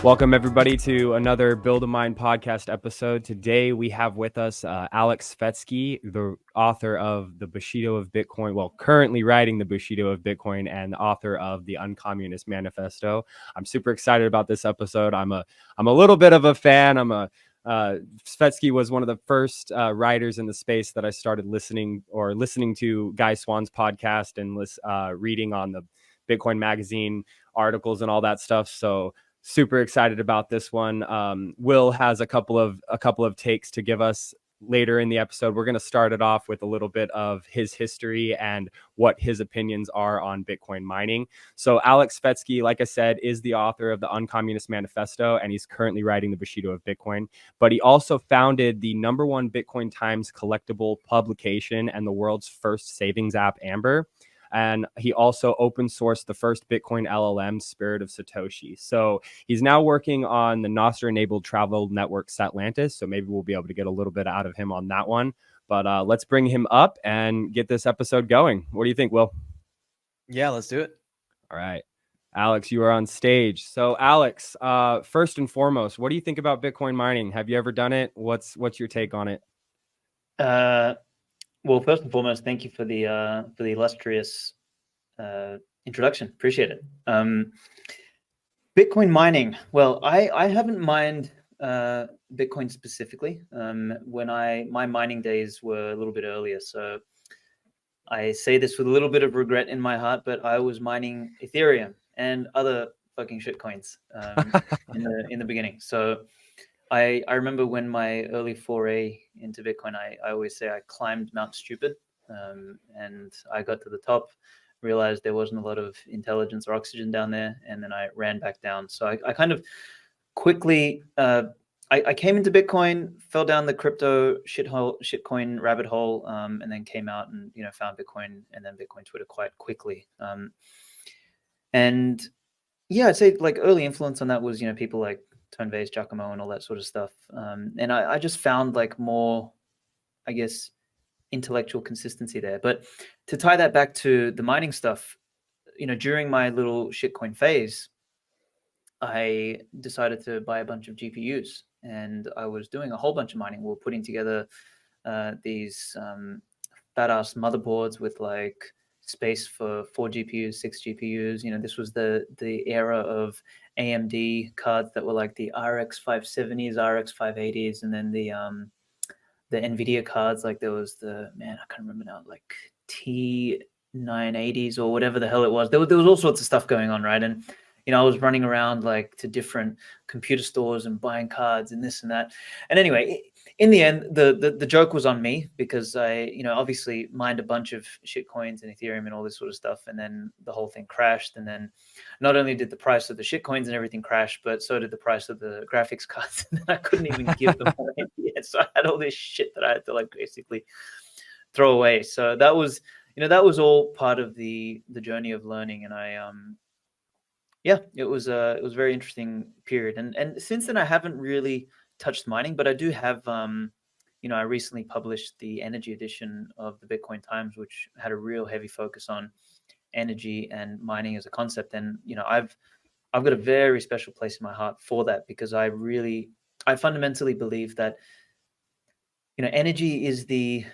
Welcome, everybody, to another Build a Mind podcast episode. Today, we have with us Aleks Svetski, the author of the Bushido of Bitcoin, well, currently writing the Bushido of Bitcoin, and the author of the Uncommunist Manifesto. I'm super excited about this episode. I'm a little bit of a fan. Svetski was one of the first writers in the space that I started listening to Guy Swan's podcast and reading on the Bitcoin magazine articles and all that stuff. So super excited about this one. Will has a couple of takes to give us later in the episode. We're going to start it off with a little bit of his history and what his opinions are on Bitcoin mining. So Aleks Svetski, like I said, is the author of the Uncommunist Manifesto, and he's currently writing the Bushido of Bitcoin. But he also founded the #1 Bitcoin Times collectible publication and the world's first savings app, Amber. And he also open sourced the first Bitcoin LLM, Spirit of Satoshi. So he's now working on the Nostr-enabled travel network Satlantis. So maybe we'll be able to get a little bit out of him on that one. But let's bring him up and get this episode going. What do you think, Will? Yeah, let's do it. All right. Aleks, you are on stage. So Aleks, first and foremost, what do you think about Bitcoin mining? Have you ever done it? What's your take on it? Well, first and foremost, thank you for the illustrious introduction. Appreciate it. Bitcoin mining. Well, I haven't mined Bitcoin specifically. My mining days were a little bit earlier, so I say this with a little bit of regret in my heart, but I was mining Etherium and other fucking shit coins in the beginning. So I remember when my early foray into Bitcoin, I always say I climbed Mount Stupid, and I got to the top, realized there wasn't a lot of intelligence or oxygen down there, and then I ran back down. So I kind of quickly, I came into Bitcoin, fell down the crypto shitcoin rabbit hole, and then came out and found Bitcoin and then Bitcoin Twitter quite quickly. And yeah, I'd say like early influence on that was people like Tone Vays, Giacomo, and all that sort of stuff. And I just found like more, I guess, intellectual consistency there. But to tie that back to the mining stuff, during my little shitcoin phase, I decided to buy a bunch of GPUs, and I was doing a whole bunch of mining. We were putting together these badass motherboards with like space for 4 GPUs, 6 GPUs. This was the era of AMD cards that were like the RX 570s, RX 580s, and then the NVIDIA cards, like there was I can't remember now, like T980s or whatever the hell it was. There was all sorts of stuff going on, right? And I was running around like to different computer stores and buying cards and this and that. And anyway, in the end, the joke was on me because I, obviously mined a bunch of shit coins and Ethereum and all this sort of stuff. And then the whole thing crashed. And then not only did the price of the shit coins and everything crash, but so did the price of the graphics cards. And I couldn't even give them away yet. So I had all this shit that I had to like basically throw away. So that was, that was all part of the journey of learning. And it was a very interesting period. And since then I haven't really touched mining, but I do have, I recently published the energy edition of the Bitcoin Times, which had a real heavy focus on energy and mining as a concept. And, I've got a very special place in my heart for that because I fundamentally believe that, energy is the,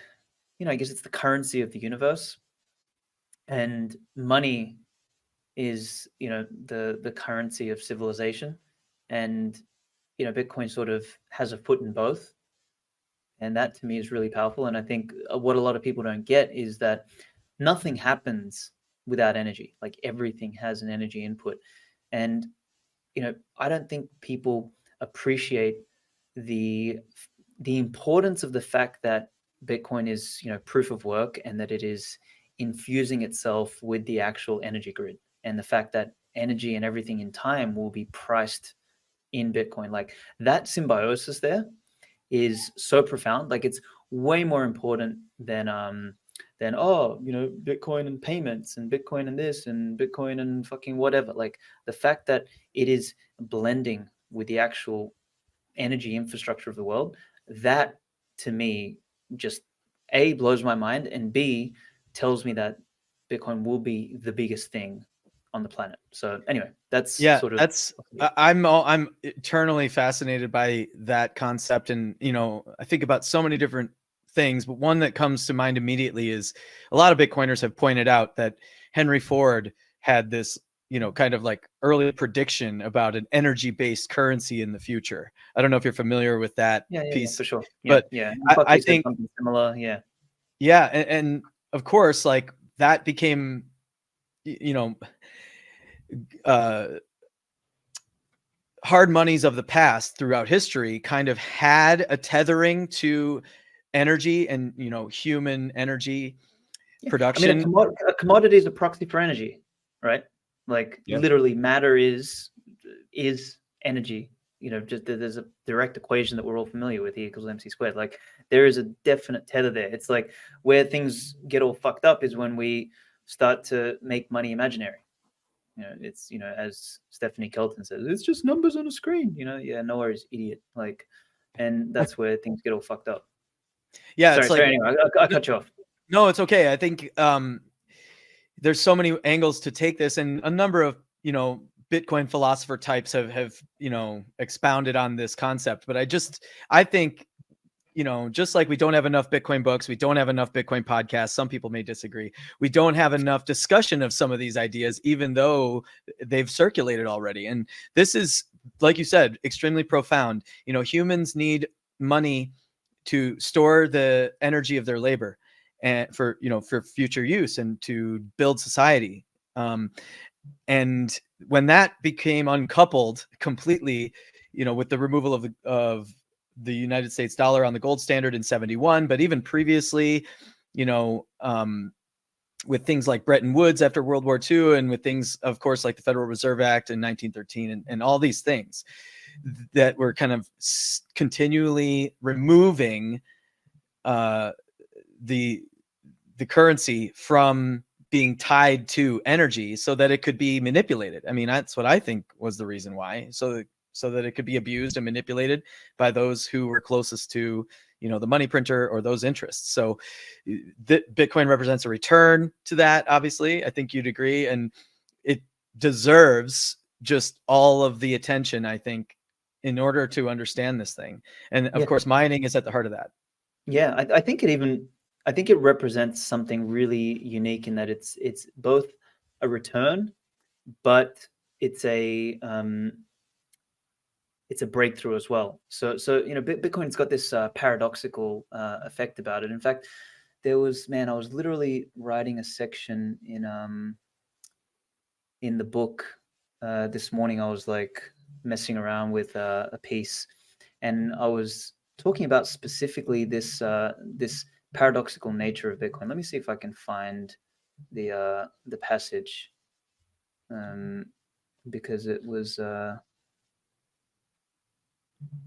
I guess it's the currency of the universe, and money is, the currency of civilization. And Bitcoin sort of has a foot in both. And that to me is really powerful. And I think what a lot of people don't get is that nothing happens without energy. Like everything has an energy input. And, I don't think people appreciate the importance of the fact that Bitcoin is, proof of work, and that it is infusing itself with the actual energy grid, and the fact that energy and everything in time will be priced in Bitcoin. Like that symbiosis there is so profound. Like it's way more important than Bitcoin and payments and Bitcoin and this and Bitcoin and fucking whatever. Like the fact that it is blending with the actual energy infrastructure of the world, that to me just A, blows my mind, and B, tells me that Bitcoin will be the biggest thing on the planet. So anyway, that's Yeah, sort of that's I'm eternally fascinated by that concept, and I think about so many different things, but one that comes to mind immediately is a lot of Bitcoiners have pointed out that Henry Ford had this kind of like early prediction about an energy-based currency in the future. I don't know if you're familiar with that piece, for sure. but I Buckley said think something similar. and of course, like that became uh hard monies of the past throughout history kind of had a tethering to energy and human energy production. I mean, a commodity is a proxy for energy, right? Like literally, matter is energy. Just there's a direct equation that we're all familiar with, E equals mc squared. Like there is a definite tether there. It's like where things get all fucked up is when we start to make money imaginary. It's as Stephanie Kelton says, it's just numbers on a screen. Yeah, no worries, idiot. Like, and that's where things get all fucked up. Yeah, sorry, it's like anyway, I cut you off. No, it's okay. I think there's so many angles to take this, and a number of Bitcoin philosopher types have expounded on this concept. But I think just like we don't have enough Bitcoin books, we don't have enough Bitcoin podcasts. Some people may disagree. We don't have enough discussion of some of these ideas, even though they've circulated already. And this is, like you said, extremely profound. Humans need money to store the energy of their labor and for future use and to build society. And when that became uncoupled completely, with the removal of the United States dollar on the gold standard in 71, but even previously, with things like Bretton Woods after World War II, and with things, of course, like the Federal Reserve Act in 1913, and all these things that were kind of continually removing the currency from being tied to energy so that it could be manipulated. I mean, that's what I think was the reason why. So that it could be abused and manipulated by those who were closest to, the money printer or those interests. So Bitcoin represents a return to that, obviously. I think you'd agree. And it deserves just all of the attention, I think, in order to understand this thing. And of course, mining is at the heart of that. Yeah, I think it represents something really unique in that it's both a return, but it's a breakthrough as well. So Bitcoin's got this paradoxical effect about it. In fact, I was literally writing a section in the book this morning. I was like messing around with a piece, and I was talking about specifically this paradoxical nature of Bitcoin. Let me see if I can find the passage, because it was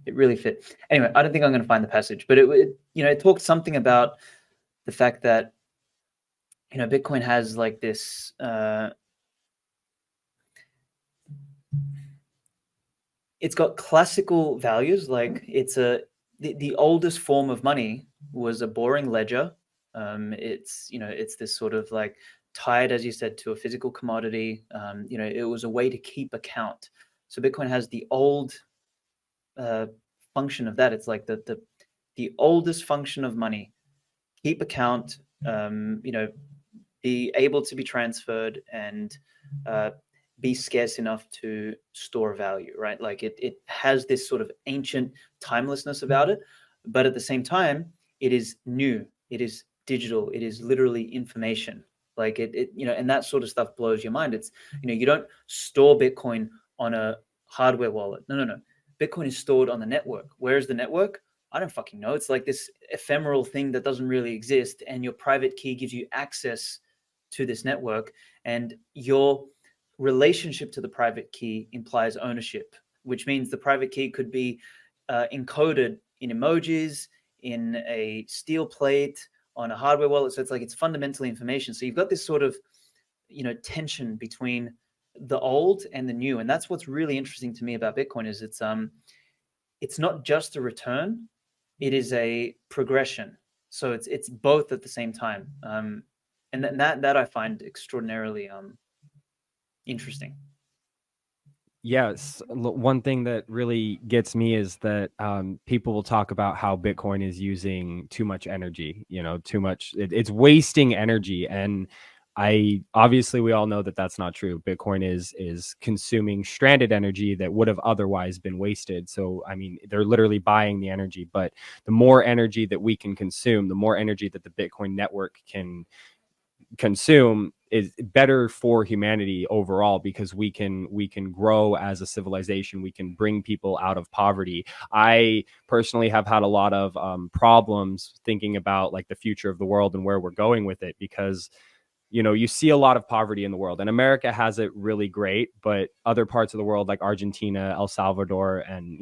it really fit. Anyway, I don't think I'm going to find the passage, but it talked something about the fact that Bitcoin has like this. It's got classical values, like the oldest form of money was a boring ledger. It's this sort of like tied, as you said, to a physical commodity. It was a way to keep account. So Bitcoin has the old function of that. It's like the oldest function of money: keep account, be able to be transferred, and be scarce enough to store value, right? Like it has this sort of ancient timelessness about it, but at the same time, it is new, it is digital, it is literally information. Like and that sort of stuff blows your mind. It's, you don't store Bitcoin on a hardware wallet. No. Bitcoin is stored on the network. Where is the network? I don't fucking know. It's like this ephemeral thing that doesn't really exist, and your private key gives you access to this network, and your relationship to the private key implies ownership, which means the private key could be encoded in emojis, in a steel plate, on a hardware wallet. So it's fundamentally information. So you've got this sort of tension between the old and the new, and that's what's really interesting to me about Bitcoin. Is it's not just a return, it is a progression. So it's both at the same time, and that I find extraordinarily interesting. Yes, one thing that really gets me is that people will talk about how Bitcoin is using too much energy, too much, it's wasting energy. And obviously we all know that that's not true. Bitcoin is consuming stranded energy that would have otherwise been wasted. So, I mean, they're literally buying the energy, but the more energy that we can consume, the more energy that the Bitcoin network can consume is better for humanity overall, because we can grow as a civilization. We can bring people out of poverty. I personally have had a lot of problems thinking about like the future of the world and where we're going with it, because you see a lot of poverty in the world, and America has it really great, but other parts of the world like Argentina, El Salvador, and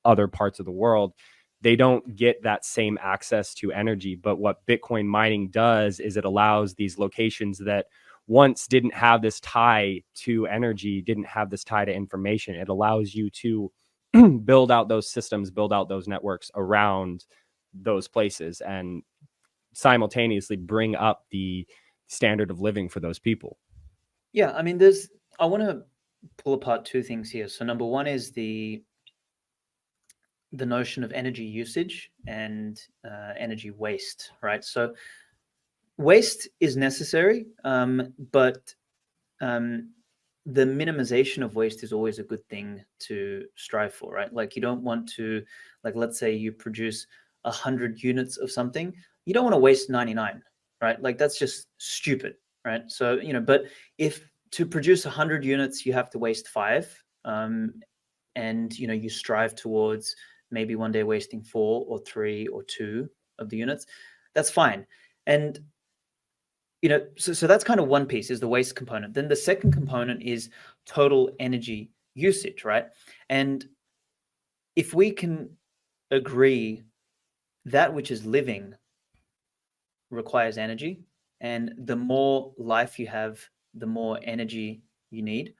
other parts of the world, they don't get that same access to energy. But what Bitcoin mining does is it allows these locations that once didn't have this tie to energy, didn't have this tie to information, it allows you to build out those systems, build out those networks around those places, and simultaneously bring up the standard of living for those people. Yeah, I mean, I want to pull apart two things here. So number one is the notion of energy usage and energy waste, right? So waste is necessary, but the minimization of waste is always a good thing to strive for, right? Like you don't want to, like, let's say you produce 100 units of something, you don't want to waste 99, right? Like that's just stupid, right? So, but if to produce 100 units, you have to waste 5, and, you strive towards maybe one day wasting 4 or 3 or 2 of the units, that's fine. And so that's kind of one piece, is the waste component. Then the second component is total energy usage, right? And if we can agree that which is living requires energy, and the more life you have, the more energy you need.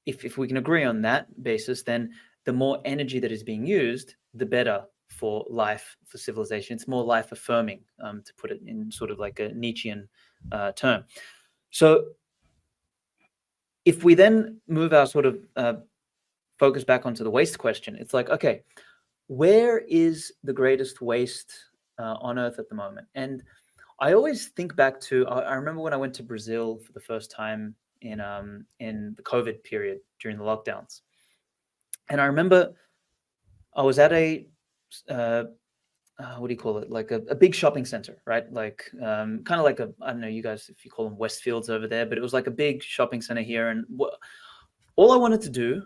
If we can agree on that basis, then the more energy that is being used, the better for life, for civilization. It's more life affirming, to put it in sort of like a Nietzschean term. So if we then move our sort of focus back onto the waste question, it's like, okay, where is the greatest waste on Earth at the moment? And I always think back to, I remember when I went to Brazil for the first time in the COVID period during the lockdowns. And I remember I was at a what do you call it? Like a big shopping center, right? Like kind of like I don't know, you guys, if you call them Westfields over there, but it was like a big shopping center here. And all I wanted to do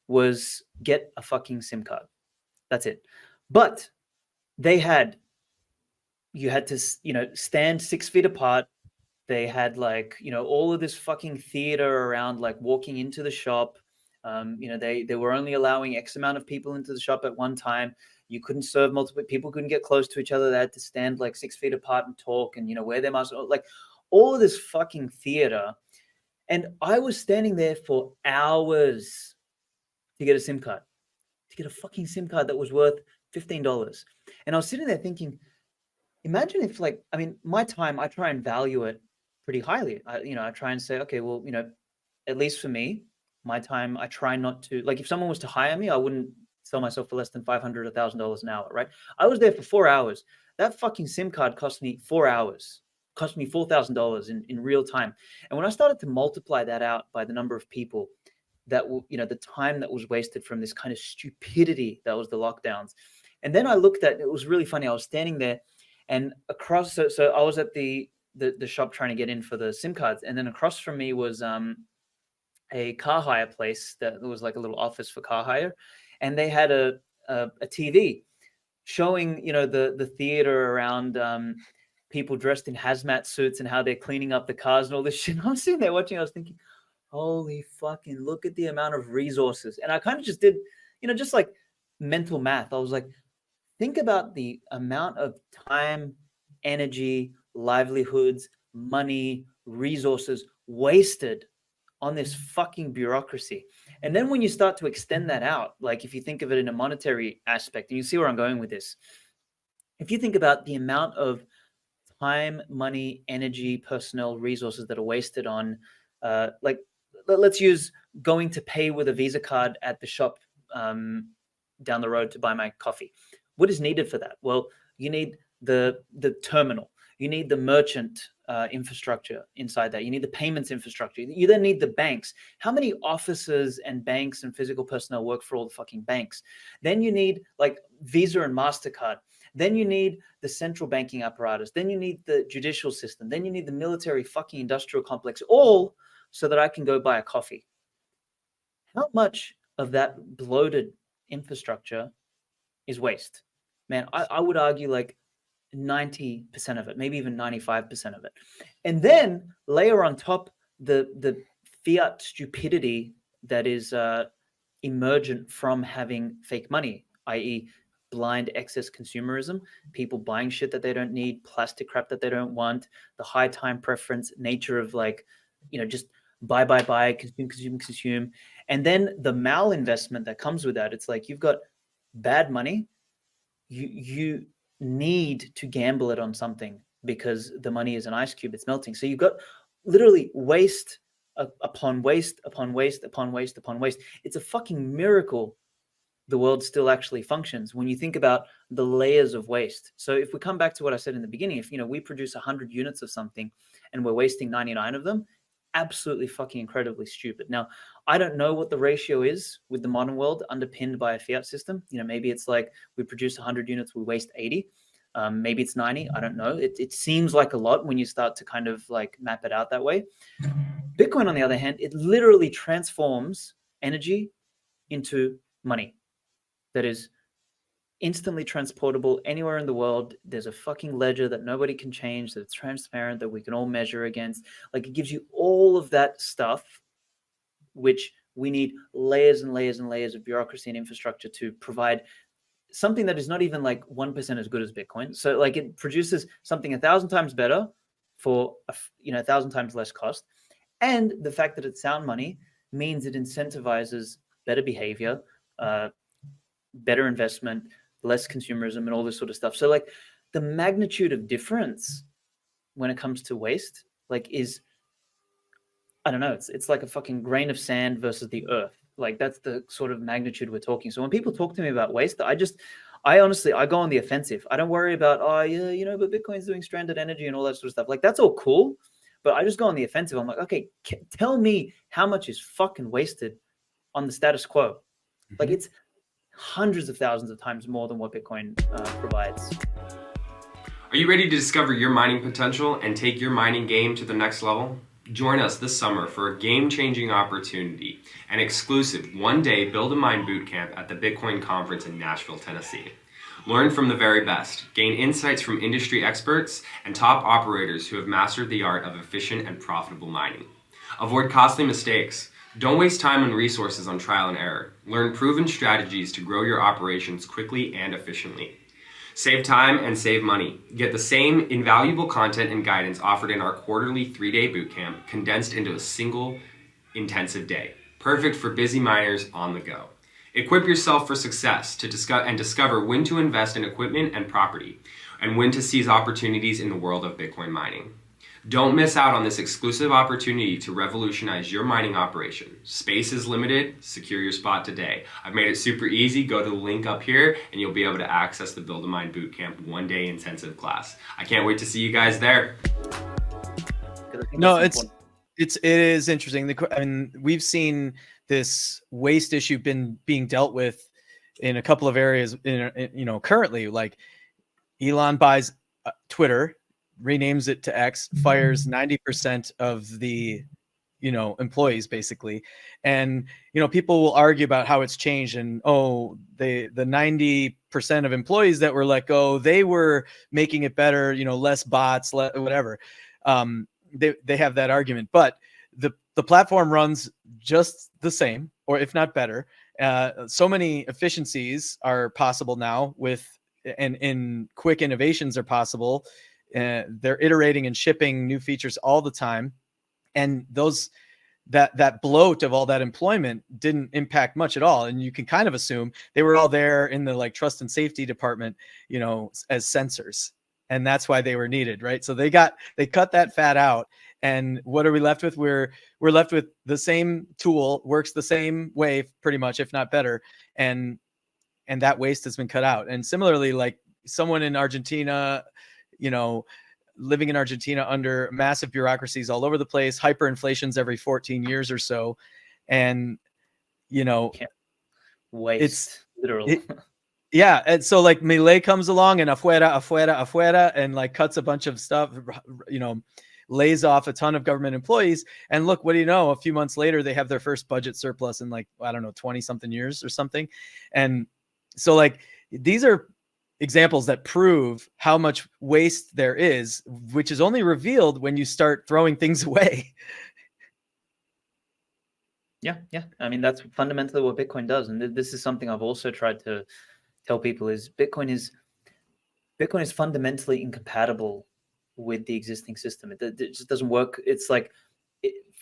was get a fucking SIM card. That's it. But you had to, stand 6 feet apart. They had like, all of this fucking theater around, like walking into the shop. They were only allowing X amount of people into the shop at one time. You couldn't serve multiple people, couldn't get close to each other. They had to stand like 6 feet apart and talk and, wear their masks, like all of this fucking theater. And I was standing there for hours to get a SIM card, to get a fucking SIM card that was worth $15. And I was sitting there thinking, imagine if, like, I mean, my time, I try and value it pretty highly. I try and say, okay, well, at least for me, my time, I try not to, like, if someone was to hire me, I wouldn't sell myself for less than $500, $1,000 an hour, right? I was there for 4 hours. That fucking SIM card cost me 4 hours, cost me $4,000 in real time. And when I started to multiply that out by the number of people that, the time that was wasted from this kind of stupidity that was the lockdowns. And then I looked at, it was really funny. I was standing there and across, so I was at the shop trying to get in for the SIM cards. And then across from me was a car hire place that was like a little office for car hire. And they had a TV showing, the theater around people dressed in hazmat suits and how they're cleaning up the cars and all this shit. And I was sitting there watching, I was thinking, holy fucking, look at the amount of resources. And I kind of just did, just like mental math. I was like, think about the amount of time, energy, livelihoods, money, resources wasted on this fucking bureaucracy. And then when you start to extend that out, like if you think of it in a monetary aspect, and you see where I'm going with this, if you think about the amount of time, money, energy, personnel, resources that are wasted on like let's use going to pay with a Visa card at the shop down the road to buy my coffee. What is needed for that? Well, you need the terminal. You need the merchant infrastructure inside that. You need the payments infrastructure. You then need the banks. How many offices and banks and physical personnel work for all the fucking banks? Then you need like Visa and MasterCard. Then you need the central banking apparatus. Then you need the judicial system. Then you need the military fucking industrial complex, all so that I can go buy a coffee. How much of that bloated infrastructure is waste? Man, I would argue like 90% of it, maybe even 95% of it. And then layer on top the fiat stupidity that is emergent from having fake money, i.e. blind excess consumerism, people buying shit that they don't need, plastic crap that they don't want, the high time preference nature of like, just buy, consume. And then the malinvestment that comes with that. It's like you've got bad money. You need to gamble it on something because the money is an ice cube, it's melting. So you've got literally waste upon waste upon waste upon waste upon waste. It's a fucking miracle the world still actually functions when you think about the layers of waste. So if we come back to what I said in the beginning, if we produce 100 units of something and we're wasting 99 of them, absolutely fucking incredibly stupid. Now, I don't know what the ratio is with the modern world underpinned by a fiat system. Maybe it's like we produce 100 units, we waste 80. Maybe it's 90. I don't know. It seems like a lot when you start to kind of like map it out that way. Bitcoin, on the other hand, it literally transforms energy into money that is instantly transportable anywhere in the world. There's a fucking ledger that nobody can change, that's transparent, that we can all measure against. Like, it gives you all of that stuff, which we need layers and layers and layers of bureaucracy and infrastructure to provide something that is not even like 1% as good as Bitcoin. So like it produces something 1,000 times better for 1,000 times less cost. And the fact that it's sound money means it incentivizes better behavior, better investment, less consumerism, and all this sort of stuff. So like the magnitude of difference when it comes to waste, like is, I don't know, it's like a fucking grain of sand versus the earth. Like that's the sort of magnitude we're talking. So when people talk to me about waste, I honestly go on the offensive. I don't worry about, but Bitcoin's doing stranded energy and all that sort of stuff. Like that's all cool, but I just go on the offensive. I'm like, okay, tell me how much is fucking wasted on the status quo. Mm-hmm. Like it's hundreds of thousands of times more than what Bitcoin provides. Are you ready to discover your mining potential and take your mining game to the next level? Join us this summer for a game-changing opportunity, an exclusive one-day Build a Mine bootcamp at the Bitcoin Conference in Nashville, Tennessee. Learn from the very best, gain insights from industry experts and top operators who have mastered the art of efficient and profitable mining. Avoid costly mistakes. Don't waste time and resources on trial and error. Learn proven strategies to grow your operations quickly and efficiently. Save time and save money. Get the same invaluable content and guidance offered in our quarterly 3-day bootcamp condensed into a single intensive day. Perfect for busy miners on the go. Equip yourself for success to discover when to invest in equipment and property and when to seize opportunities in the world of Bitcoin mining. Don't miss out on this exclusive opportunity to revolutionize your mining operation. Space is limited. Secure your spot today. I've made it super easy. Go to the link up here and you'll be able to access the Build a Mine Bootcamp one-day intensive class. I can't wait to see you guys there. No, it is interesting. I mean, we've seen this waste issue being dealt with in a couple of areas. Currently, like Elon buys Twitter, renames it to X, fires 90% of the employees basically, and people will argue about how it's changed, and the 90% of employees that were let go, they were making it better, less bots, whatever. They have that argument, but the platform runs just the same, or if not better. So many efficiencies are possible now and quick innovations are possible. They're iterating and shipping new features all the time, and that bloat of all that employment didn't impact much at all. And you can kind of assume they were all there in the like trust and safety department, as sensors, and that's why they were needed, right? So they cut that fat out, And what are we left with? We're left with the same tool, works the same way pretty much, if not better, and that waste has been cut out. And similarly, like someone in Argentina, you know, living in Argentina under massive bureaucracies all over the place, hyperinflations every 14 years or so, and you know, waste, it's literal. Yeah, and so like Milei comes along and afuera, and like cuts a bunch of stuff, you know, lays off a ton of government employees. And look, what do you know? A few months later, they have their first budget surplus in like, I don't know, 20 something years or something. And so like, these are examples that prove how much waste there is, which is only revealed when you start throwing things away. Yeah. I mean, that's fundamentally what Bitcoin does. And this is something I've also tried to tell people is Bitcoin is fundamentally incompatible with the existing system. It just doesn't work. It's like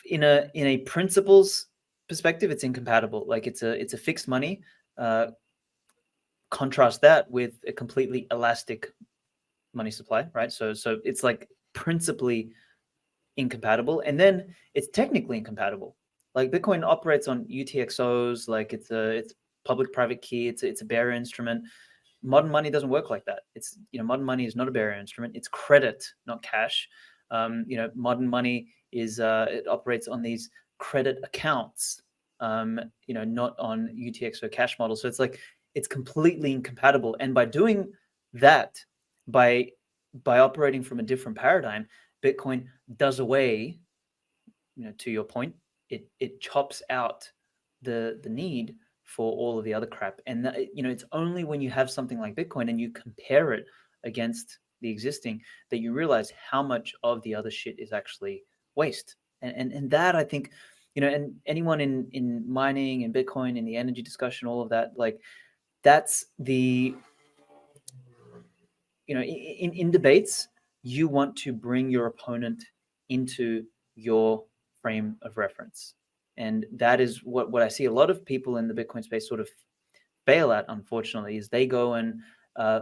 in a principles perspective, it's incompatible. Like it's a fixed money. Contrast that with a completely elastic money supply, right? So it's like principally incompatible, and then it's technically incompatible. Like Bitcoin operates on UTXOs, like it's public-private key. It's a bearer instrument. Modern money doesn't work like that. It's, you know, modern money is not a bearer instrument. It's credit, not cash. You know, modern money is it operates on these credit accounts. You know, not on UTXO cash model. So it's like it's completely incompatible. And by doing that, by operating from a different paradigm, Bitcoin does away, you know, to your point, it chops out the need for all of the other crap. And that, you know, it's only when you have something like Bitcoin and you compare it against the existing that you realize how much of the other shit is actually waste. And that, I think, you know, and anyone in mining and Bitcoin, in the energy discussion, all of that, like that's the, you know, in debates, you want to bring your opponent into your frame of reference. And that is what I see a lot of people in the Bitcoin space sort of fail at, unfortunately, is they go and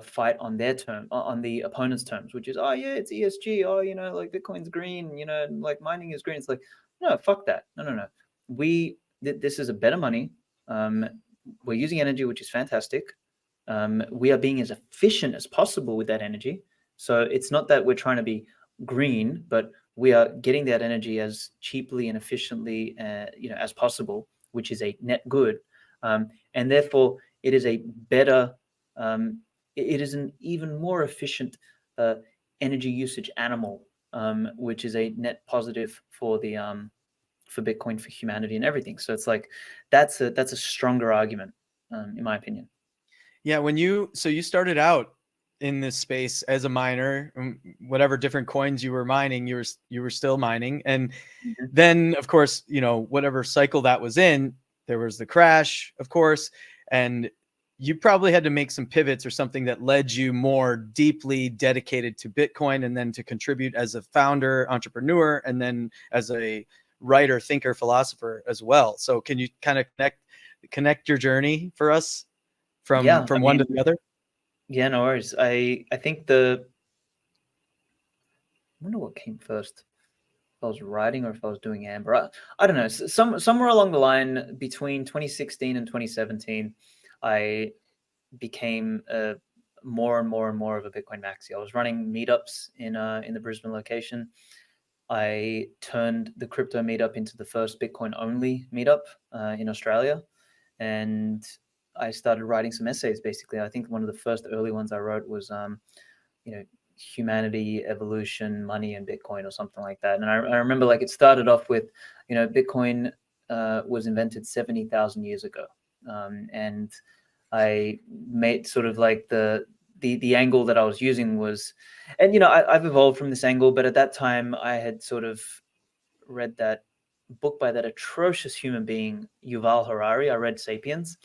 fight on their term, on the opponent's terms, which is, oh yeah, it's ESG. Oh, you know, like Bitcoin's green, you know, like mining is green. It's like, no, fuck that. No. This is a better money. We're using energy, which is fantastic. We are being as efficient as possible with that energy. So it's not that we're trying to be green, but we are getting that energy as cheaply and efficiently, you know, as possible, which is a net good. And therefore, it is a better, it is an even more efficient energy usage animal, which is a net positive for the for Bitcoin, for humanity, and everything. So it's like that's a stronger argument, in my opinion. Yeah, you started out in this space as a miner, whatever different coins you were mining, you were still mining. And then, of course, you know, whatever cycle that was in, there was the crash, of course, and you probably had to make some pivots or something that led you more deeply dedicated to Bitcoin, and then to contribute as a founder, entrepreneur, and then as a writer, thinker, philosopher as well. So can you kind of connect your journey for us from one to the other? Yeah, no worries. I think I wonder what came first. If I was writing or if I was doing Amber. I don't know. Somewhere along the line between 2016 and 2017, I became more and more of a Bitcoin maxi. I was running meetups in the Brisbane location. I turned the crypto meetup into the first Bitcoin only meetup in Australia, and I started writing some essays. Basically, I think one of the first early ones I wrote was, you know, humanity, evolution, money, and Bitcoin, or something like that. And I remember, like, it started off with, you know, Bitcoin was invented 70,000 years ago, and I made sort of like the angle that I was using was, and you know, I've evolved from this angle, but at that time I had sort of read that book by that atrocious human being Yuval Harari. I read *Sapiens*,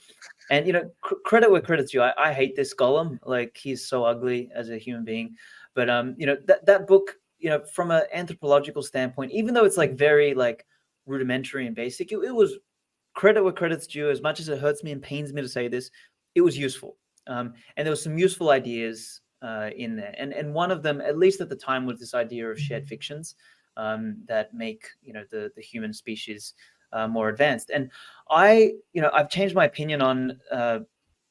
and you know, credit where credit's due. I hate this Gollum. Like, he's so ugly as a human being. But you know, that book, you know, from an anthropological standpoint, even though it's like very like rudimentary and basic, it was, credit where credit's due. As much as it hurts me and pains me to say this, it was useful. And there was some useful ideas in there. And one of them, at least at the time, was this idea of shared fictions. that make the human species more advanced. And I've changed my opinion on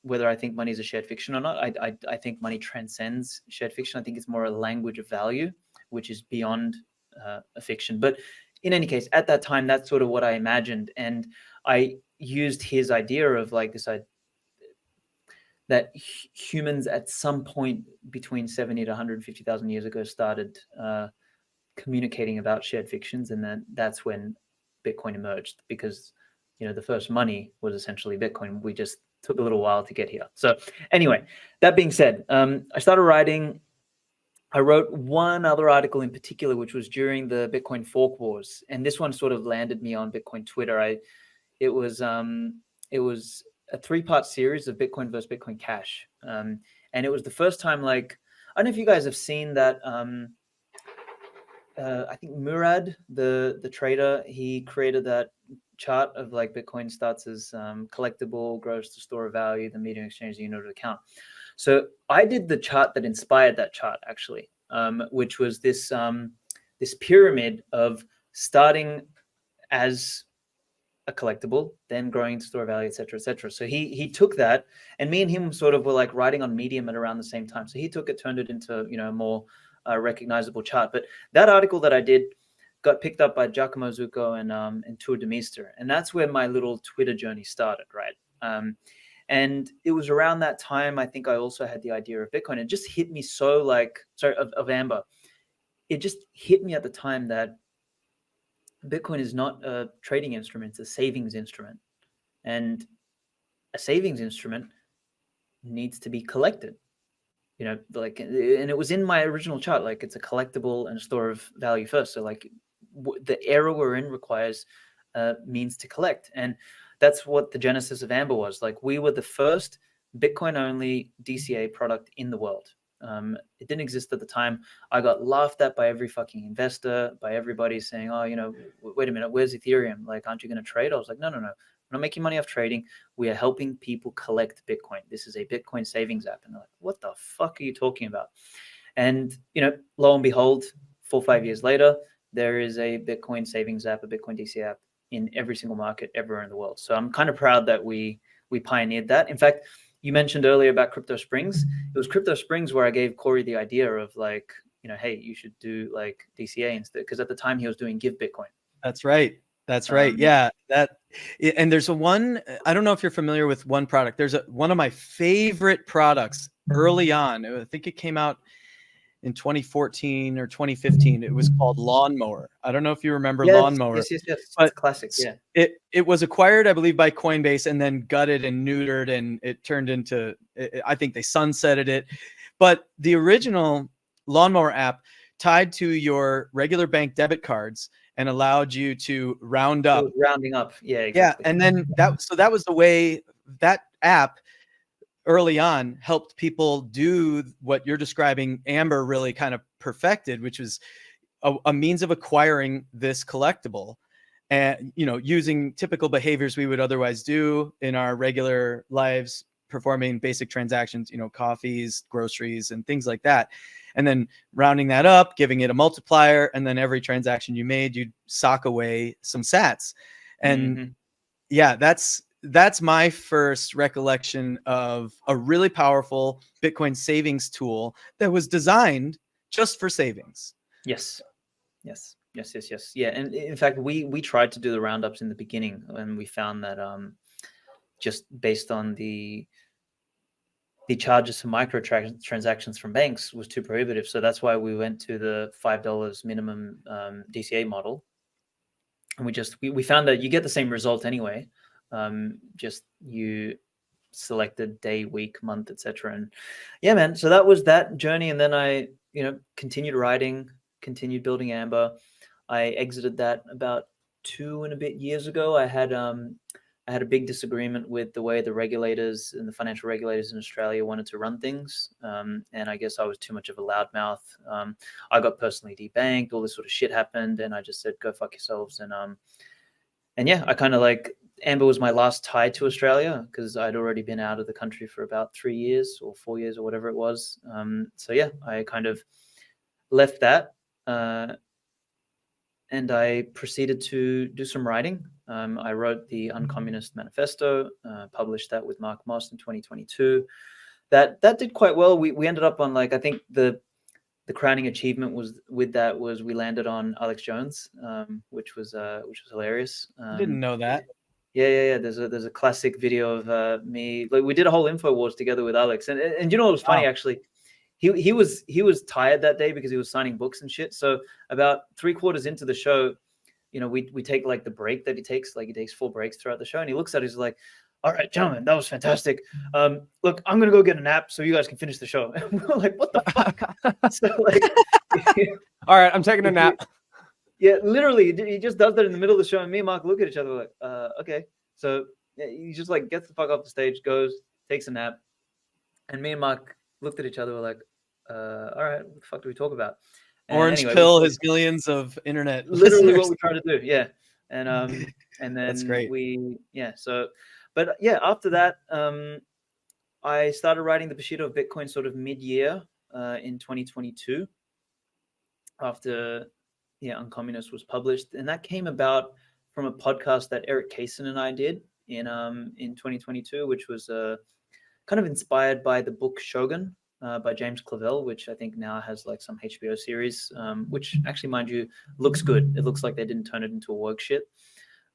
whether I think money is a shared fiction or not. I think money transcends shared fiction. I think it's more a language of value, which is beyond a fiction. But in any case, at that time, that's sort of what I imagined. And I used his idea of like this idea that humans at some point between 70 to 150,000 years ago started communicating about shared fictions. And then that's when Bitcoin emerged, because the first money was essentially Bitcoin. We just took a little while to get here. So anyway, that being said, I started writing. I wrote one other article in particular, which was during the Bitcoin fork wars, and this one sort of landed me on Bitcoin Twitter. It was a 3-part series of Bitcoin versus Bitcoin Cash, and it was the first time, like, I don't know if you guys have seen that. I think Murad, the trader, he created that chart of like Bitcoin starts as collectible, grows to store of value, the medium exchange, the unit of account. So I did the chart that inspired that chart, actually, which was this pyramid of starting as a collectible, then growing to store of value, et cetera, et cetera. So he took that, and me and him sort of were like writing on Medium at around the same time. So he took it, turned it into a more recognizable chart. But that article that I did got picked up by Giacomo Zucco and Tour de Meester, and that's where my little Twitter journey started, right? And it was around that time, I think I also had the idea of Bitcoin. It just hit me of Amber. It just hit me at the time that Bitcoin is not a trading instrument, it's a savings instrument. And a savings instrument needs to be collected. And it was in my original chart, like it's a collectible and a store of value first. So like the era we're in requires means to collect. And that's what the genesis of Amber was. Like, we were the first Bitcoin only DCA product in the world. It didn't exist at the time. I got laughed at by every fucking investor, by everybody saying, oh, wait a minute, where's Ethereum? Like, aren't you going to trade? I was like, no. We're not making money off trading. We are helping people collect Bitcoin. This is a Bitcoin savings app. And they're like, what the fuck are you talking about? And, lo and behold, 4 or 5 years later, there is a Bitcoin savings app, a Bitcoin DCA app in every single market everywhere in the world. So I'm kind of proud that we pioneered that. In fact, you mentioned earlier about Crypto Springs. It was Crypto Springs where I gave Corey the idea of like, hey, you should do like DCA instead, because at the time he was doing Give Bitcoin. That's right. Yeah. And there's one, I don't know if you're familiar with one product. There's one of my favorite products early on. I think it came out in 2014 or 2015. It was called Lawnmower. I don't know if you remember Lawnmower. Yes. But it's classic. Yeah. It was acquired, I believe, by Coinbase and then gutted and neutered, and it turned into, I think they sunsetted it. But the original Lawnmower app tied to your regular bank debit cards and allowed you to round up. Rounding up. Yeah, exactly. Yeah. And then that was the way that app early on helped people do what you're describing Amber really kind of perfected, which was a means of acquiring this collectible, and using typical behaviors we would otherwise do in our regular lives, performing basic transactions, coffees, groceries, and things like that, and then rounding that up, giving it a multiplier, and then every transaction you made, you'd sock away some sats. And yeah, that's my first recollection of a really powerful Bitcoin savings tool that was designed just for savings. Yes. Yeah. And in fact, we tried to do the roundups in the beginning, and we found that just based on the charges for micro transactions from banks was too prohibitive. So that's why we went to the $5 minimum DCA model. And we found that you get the same result anyway. Just you selected day, week, month, etc. And yeah, man. So that was that journey. And then I, continued writing, continued building Amber. I exited that about 2 and a bit years ago. I had a big disagreement with the way the regulators and the financial regulators in Australia wanted to run things. And I guess I was too much of a loudmouth. I got personally debanked, all this sort of shit happened. And I just said, go fuck yourselves. And yeah, I kind of like, Amber was my last tie to Australia, because I'd already been out of the country for about 3 years or 4 years or whatever it was. So yeah, I kind of left that. and I proceeded to do some writing. I wrote the Uncommunist Manifesto, published that with Mark Moss in 2022. That did quite well. We ended up on, like, I think the crowning achievement was we landed on Alex Jones, which was hilarious. I didn't know that. Yeah. There's a classic video of me. Like, we did a whole info wars together with Alex, and you know what was funny, actually. He was tired that day because he was signing books and shit. So about 3/4 into the show, you know, we take like the break that he takes. Like, he takes 4 breaks throughout the show, and he looks at us like, "All right, gentlemen, that was fantastic. Look, I'm gonna go get a nap so you guys can finish the show." And we were like, "What the fuck?" So, like, all right, I'm taking a nap. Yeah, literally, he just does that in the middle of the show, and me and Mark look at each other like, okay. So he just, like, gets the fuck off the stage, goes, takes a nap, and me and Mark looked at each other, we're like, all right, what the fuck do we talk about? And Orange anyway, pill his millions of internet literally listeners. what we're trying to do, yeah. And and then That's great. But after that, I started writing the Bushido of Bitcoin sort of mid-year in 2022, after Uncommunist was published, and that came about from a podcast that Eric Kaysen and I did in 2022, which was kind of inspired by the book Shogun by James Clavell, which I think now has like some HBO series, which actually, mind you, looks good. It looks like they didn't turn it into a woke shit.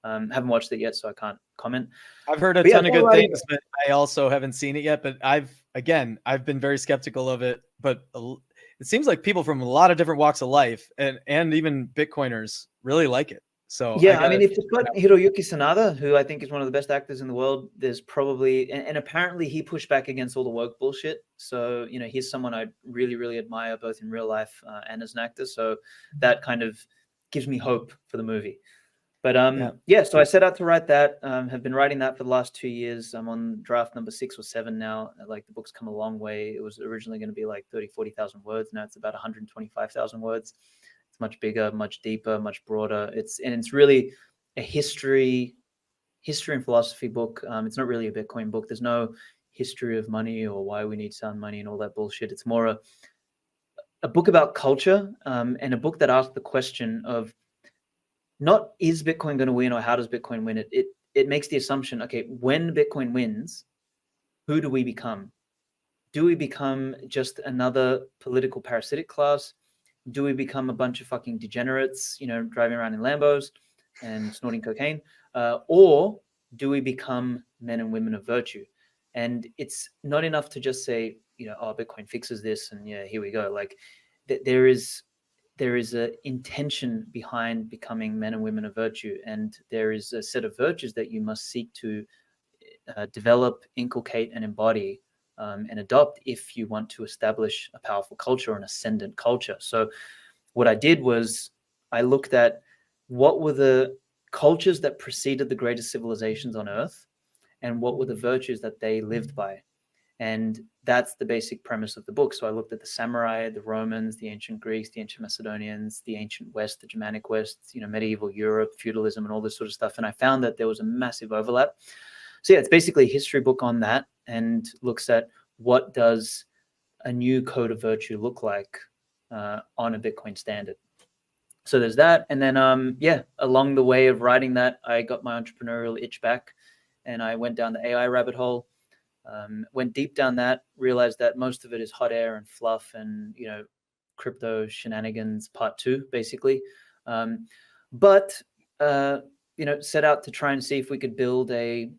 Haven't watched it yet, so I can't comment. I've heard a ton of good things, but I also haven't seen it yet. But I've been very skeptical of it. But it seems like people from a lot of different walks of life and even Bitcoiners really like it. So yeah, I mean, if you've got Hiroyuki Sanada, who I think is one of the best actors in the world, there's probably, and apparently he pushed back against all the woke bullshit. So, you know, he's someone I really, really admire, both in real life and as an actor. So that kind of gives me hope for the movie. But so I set out to write that. Have been writing that for the last 2 years. I'm on draft number 6 or 7 now. Like, the book's come a long way. It was originally going to be like 40,000 words. Now it's about 125,000 words. It's much bigger, much deeper, much broader. It's really a history and philosophy book. It's not really a Bitcoin book. There's no history of money or why we need sound money and all that bullshit. It's more a book about culture, and a book that asks the question of, not is Bitcoin going to win or how does Bitcoin win? It makes the assumption, okay, when Bitcoin wins, who do we become? Do we become just another political parasitic class? Do we become a bunch of fucking degenerates, you know, driving around in Lambos and snorting cocaine? Or do we become men and women of virtue? And it's not enough to just say, you know, oh, Bitcoin fixes this and yeah, here we go. Like, there is an intention behind becoming men and women of virtue, and there is a set of virtues that you must seek to develop, inculcate, and embody and adopt if you want to establish a powerful culture or an ascendant culture. So what I did was I looked at what were the cultures that preceded the greatest civilizations on Earth, and what were the virtues that they lived by. And that's the basic premise of the book. So I looked at the samurai, the Romans, the ancient Greeks, the ancient Macedonians, the ancient West, the Germanic West, you know, medieval Europe, feudalism, and all this sort of stuff. And I found that there was a massive overlap. So yeah, it's basically a history book on that, and looks at what does a new code of virtue look like on a Bitcoin standard. So there's that. And then, along the way of writing that, I got my entrepreneurial itch back, and I went down the AI rabbit hole. Went deep down that, realized that most of it is hot air and fluff and, you know, crypto shenanigans part 2, basically. But set out to try and see if we could build a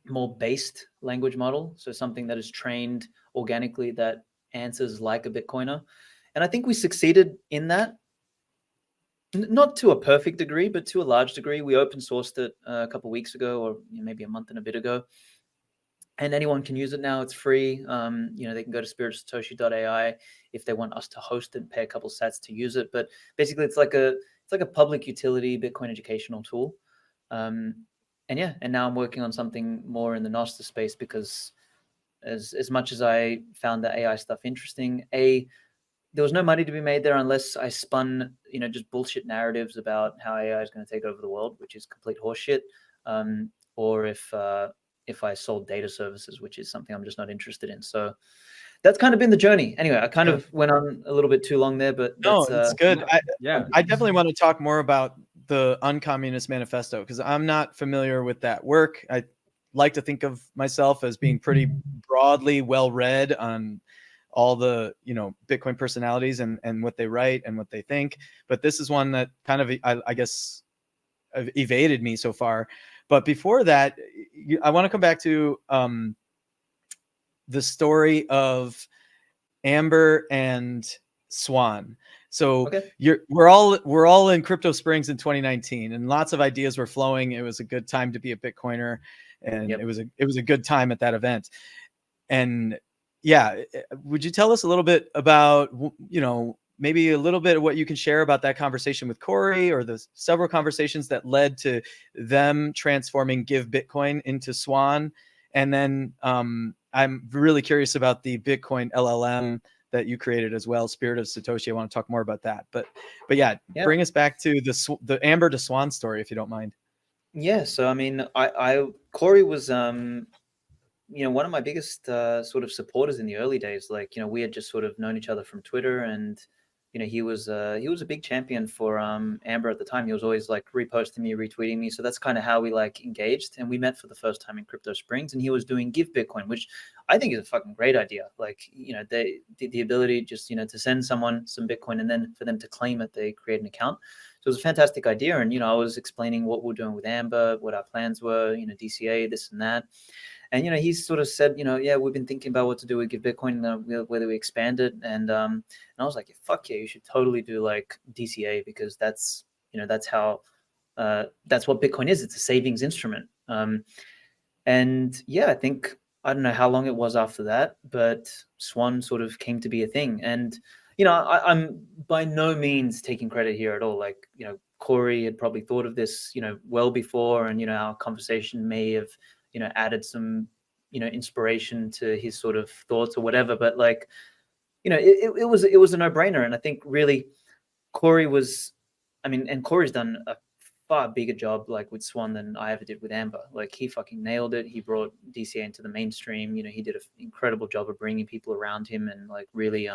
more based language model. So something that is trained organically that answers like a Bitcoiner. And I think we succeeded in that. Not to a perfect degree, but to a large degree. We open sourced it a couple of weeks ago, or maybe a month and a bit ago. And anyone can use it now. It's free. They can go to spiritofsatoshi.ai if they want us to host it and pay a couple sats to use it. But basically, it's like a public utility Bitcoin educational tool. And now I'm working on something more in the Nostr space, because as much as I found the AI stuff interesting, there was no money to be made there unless I spun, just bullshit narratives about how AI is going to take over the world, which is complete horseshit. Or if if I sold data services, which is something I'm just not interested in. So that's kind of been the journey. Anyway, I kind of went on a little bit too long there, but No, that's it's good. Yeah. I definitely want to talk more about the Uncommunist Manifesto, because I'm not familiar with that work. I like to think of myself as being pretty broadly well read on all the, you know, Bitcoin personalities and what they write and what they think. But this is one that kind of, I guess, evaded me so far. But before that, I want to come back to the story of Amber and Swan. So okay. we're all in Crypto Springs in 2019, and lots of ideas were flowing. It was a good time to be a Bitcoiner, and Yep. it was a good time at that event. And yeah, would you tell us a little bit about, you know, maybe a little bit of what you can share about that conversation with Corey, or the several conversations that led to them transforming Give Bitcoin into Swan? And then I'm really curious about the Bitcoin LLM that you created as well, Spirit of Satoshi. I want to talk more about that. But yeah, bring us back to the Amber to Swan story, if you don't mind. Yeah. So I mean, Corey was you know, one of my biggest sort of supporters in the early days. Like, you know, we had just sort of known each other from Twitter, and you know, he was a big champion for Amber at the time. He was always like reposting me, retweeting me. So that's kind of how we like engaged, and we met for the first time in Crypto Springs. And he was doing Give Bitcoin, which I think is a fucking great idea. Like, you know, the ability just, you know, to send someone some Bitcoin and then for them to claim it, they create an account. So it was a fantastic idea. And you know, I was explaining what we're doing with Amber, what our plans were, you know, DCA, this and that. And you know, he sort of said, you know, yeah, we've been thinking about what to do with Give Bitcoin, whether we expand it. And I was like, yeah, fuck yeah, you should totally do like DCA, because that's, you know, that's how that's what Bitcoin is. It's a savings instrument. And yeah, I think, I don't know how long it was after that, but Swan sort of came to be a thing. And you know, I'm by no means taking credit here at all. Like, you know, Corey had probably thought of this, you know, well before, and you know, our conversation may have, you know, added some, you know, inspiration to his sort of thoughts or whatever. But like, you know, it was a no-brainer. And I think really Corey was, I mean, and Corey's done a far bigger job like with Swan than I ever did with Amber. Like, he fucking nailed it. He brought DCA into the mainstream. You know, he did an incredible job of bringing people around him and like really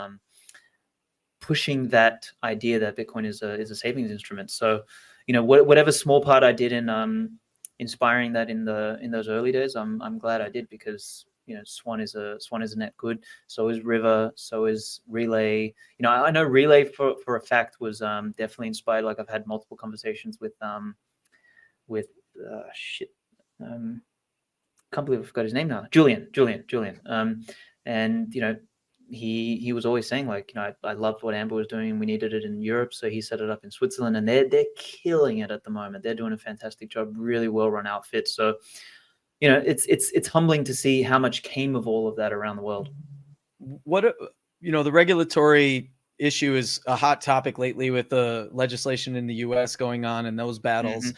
pushing that idea that Bitcoin is a savings instrument. So, you know, whatever small part I did in inspiring that in those early days, I'm glad I did, because you know, Swan is a net good. So is River. So is Relay. You know, I know Relay for a fact was definitely inspired. Like, I've had multiple conversations with shit. Can't believe I forgot his name now. Julian. And you know, he was always saying like, you know, I loved what Amber was doing. We needed it in Europe, so he set it up in Switzerland, and they're killing it at the moment. They're doing a fantastic job, really well run outfit. So, you know, it's humbling to see how much came of all of that around the world. What, you know, the regulatory issue is a hot topic lately with the legislation in the US going on and those battles. Mm-hmm.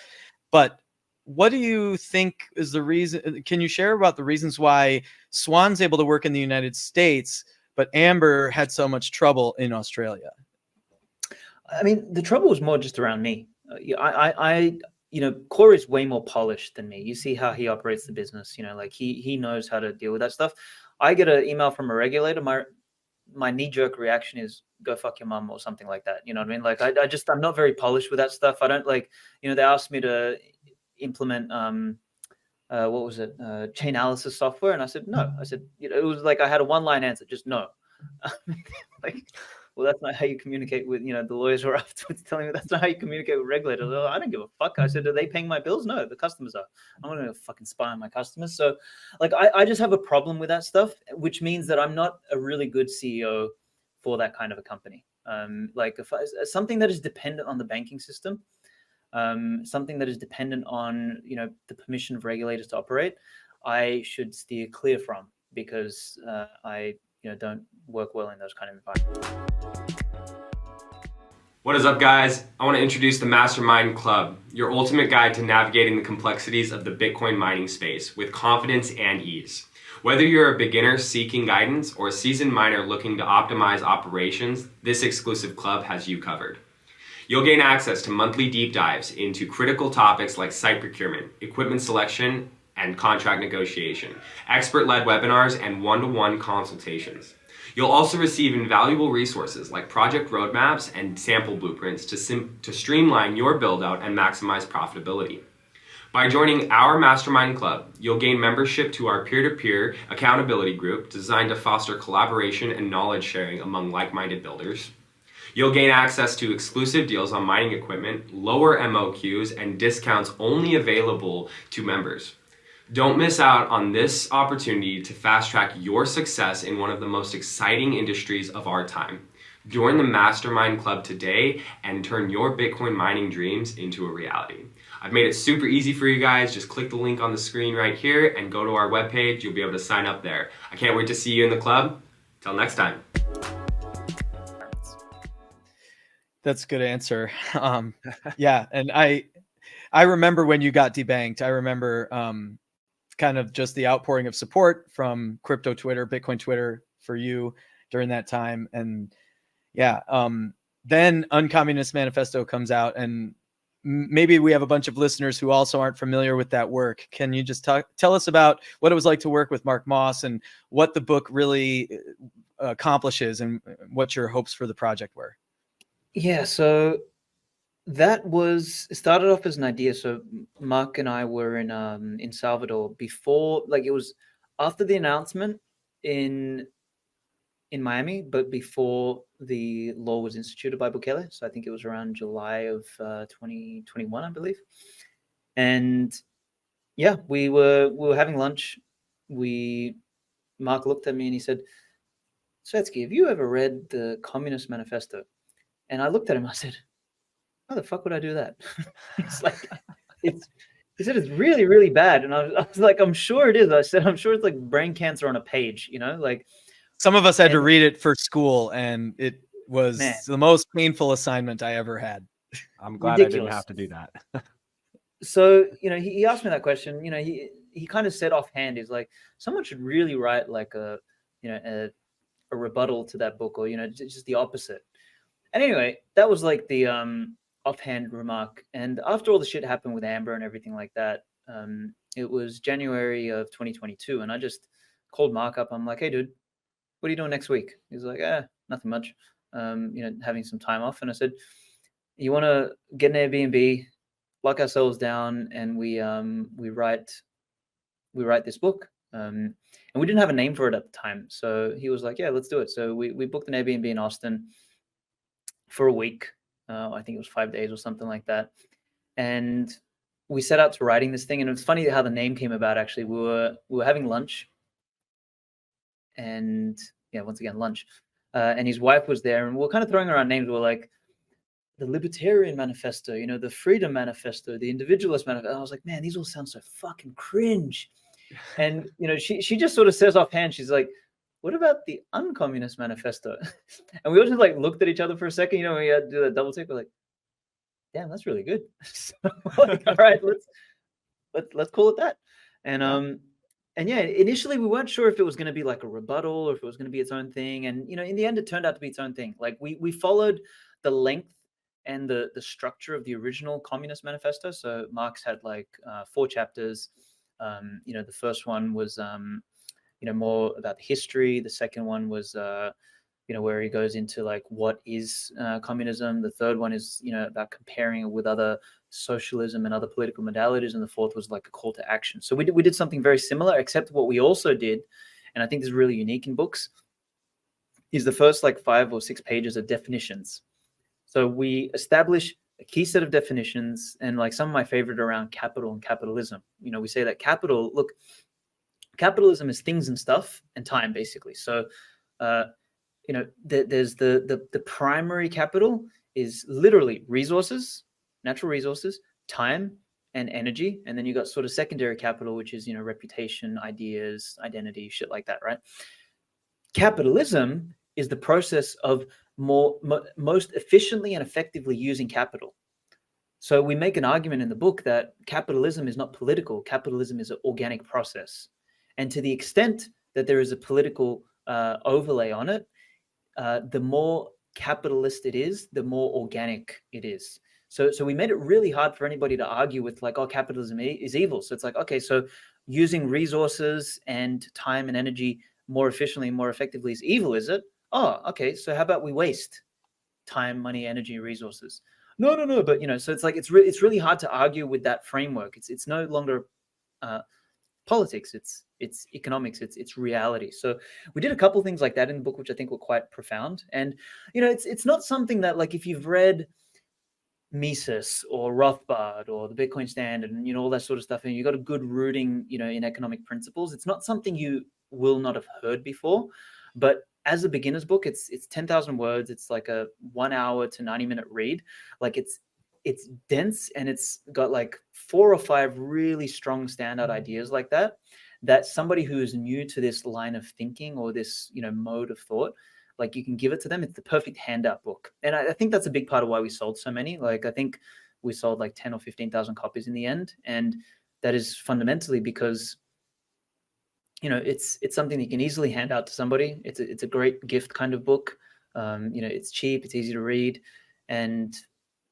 But what do you think is the reason? Can you share about the reasons why Swan's able to work in the United States, but Amber had so much trouble in Australia? I mean, the trouble was more just around me. You know, Corey's way more polished than me. You see how he operates the business. You know, like he knows how to deal with that stuff. I get an email from a regulator. My knee-jerk reaction is go fuck your mom or something like that. You know what I mean? Like, I'm not very polished with that stuff. I don't like, you know, they asked me to implement what was it, chain analysis software, and I said no. I said, you know, it was like I had a one-line answer, just no. Like, well, that's not how you communicate with, you know, the lawyers were afterwards telling me that's not how you communicate with regulators. Like, I don't give a fuck. I said, are they paying my bills? No, the customers are. I'm not going to fucking spy on my customers. So like, I just have a problem with that stuff, which means that I'm not a really good CEO for that kind of a company. Like, if something that is dependent on the banking system, something that is dependent on, you know, the permission of regulators to operate, I should steer clear from, because I, you know, don't work well in those kind of environments. What is up, guys? I want to introduce the Mastermind Club, your ultimate guide to navigating the complexities of the Bitcoin mining space with confidence and ease. Whether you're a beginner seeking guidance or a seasoned miner looking to optimize operations, this exclusive club has you covered. You'll gain access to monthly deep dives into critical topics like site procurement, equipment selection, and contract negotiation, expert-led webinars, and one-to-one consultations. You'll also receive invaluable resources like project roadmaps and sample blueprints to streamline your build-out and maximize profitability. By joining our mastermind club, you'll gain membership to our peer-to-peer accountability group designed to foster collaboration and knowledge sharing among like-minded builders. You'll gain access to exclusive deals on mining equipment, lower MOQs, and discounts only available to members. Don't miss out on this opportunity to fast-track your success in one of the most exciting industries of our time. Join the Mastermind Club today and turn your Bitcoin mining dreams into a reality. I've made it super easy for you guys. Just click the link on the screen right here and go to our webpage. You'll be able to sign up there. I can't wait to see you in the club. Till next time. That's a good answer. Yeah, and I remember when you got debanked. I remember kind of just the outpouring of support from crypto Twitter, Bitcoin Twitter for you during that time. And yeah, then Uncommunist Manifesto comes out, and maybe we have a bunch of listeners who also aren't familiar with that work. Can you just tell us about what it was like to work with Mark Moss and what the book really accomplishes and what your hopes for the project were? Yeah, so that it started off as an idea. So Mark and I were in Salvador before, like it was after the announcement in Miami, but before the law was instituted by Bukele. So I think it was around July of 2021, I believe. And yeah, we were having lunch. Mark looked at me and he said, "Svetsky, have you ever read the Communist Manifesto?" And I looked at him. I said, "How the fuck would I do that?" He's like, he said it's really, really bad. And I was like, "I'm sure it is." I said, "I'm sure it's like brain cancer on a page, like." Some of us had to read it for school, and it was the most painful assignment I ever had. I'm glad I didn't have to do that. So, he asked me that question. He kind of said offhand, he's like, someone should really write like a rebuttal to that book, or just the opposite. And anyway, that was like the offhand remark. And after all the shit happened with Amber and everything like that, it was January of 2022, and I just called Mark up. I'm like, "Hey, dude, what are you doing next week?" He's like, "Nothing much. Having some time off." And I said, "You want to get an Airbnb, lock ourselves down, and we write this book." And we didn't have a name for it at the time. So he was like, "Yeah, let's do it." So we booked an Airbnb in Austin for a week. I think it was 5 days or something like that. And we set out to writing this thing. And it was funny how the name came about. Actually, we were having lunch, and yeah, once again, lunch. And his wife was there, and we were kind of throwing around names. We were like, the Libertarian Manifesto, the Freedom Manifesto, the Individualist Manifesto. And I was like, man, these all sound so fucking cringe. And, she just sort of says offhand, she's like, what about the Uncommunist Manifesto? And we all just like looked at each other for a second, we had to do that double take. We're like, damn, that's really good. So like, all right, let's call it that. And yeah, initially we weren't sure if it was going to be like a rebuttal or if it was going to be its own thing. And, in the end, it turned out to be its own thing. Like we followed the length and the structure of the original Communist Manifesto. So Marx had like 4 chapters. The first one was, more about the history. The second one was, where he goes into like what is communism. The third one is, about comparing it with other socialism and other political modalities. And the fourth was like a call to action. So we did something very similar, except what we also did, and I think this is really unique in books, is the first like 5 or 6 pages of definitions. So we establish a key set of definitions, and like some of my favorite around capital and capitalism. We say that capitalism is things and stuff and time, basically. So, there's the primary capital is literally resources, natural resources, time, and energy. And then you got sort of secondary capital, which is, reputation, ideas, identity, shit like that, right? Capitalism is the process of most efficiently and effectively using capital. So we make an argument in the book that capitalism is not political. Capitalism is an organic process. And to the extent that there is a political overlay on it, the more capitalist it is, the more organic it is. So we made it really hard for anybody to argue with like, oh, capitalism is evil. So it's like, okay, so using resources and time and energy more efficiently and more effectively is evil, is it? Oh, okay. So how about we waste time, money, energy, resources? No. But so it's like it's really hard to argue with that framework. It's no longer politics. It's economics. It's reality. So we did a couple things like that in the book, which I think were quite profound. And it's not something that, like, if you've read Mises or Rothbard or the Bitcoin Standard and all that sort of stuff, and you've got a good rooting in economic principles, it's not something you will not have heard before. But as a beginner's book, it's 10,000 words. It's like a 1 hour to 90-minute read. Like it's dense, and it's got like 4 or 5 really strong standout ideas like that somebody who is new to this line of thinking or this mode of thought, like, you can give it to them. It's the perfect handout book. And I think that's a big part of why we sold so many. Like, I think we sold like 10 or 15,000 copies in the end. And that is fundamentally because, it's something that you can easily hand out to somebody. It's a great gift kind of book. It's cheap, it's easy to read. And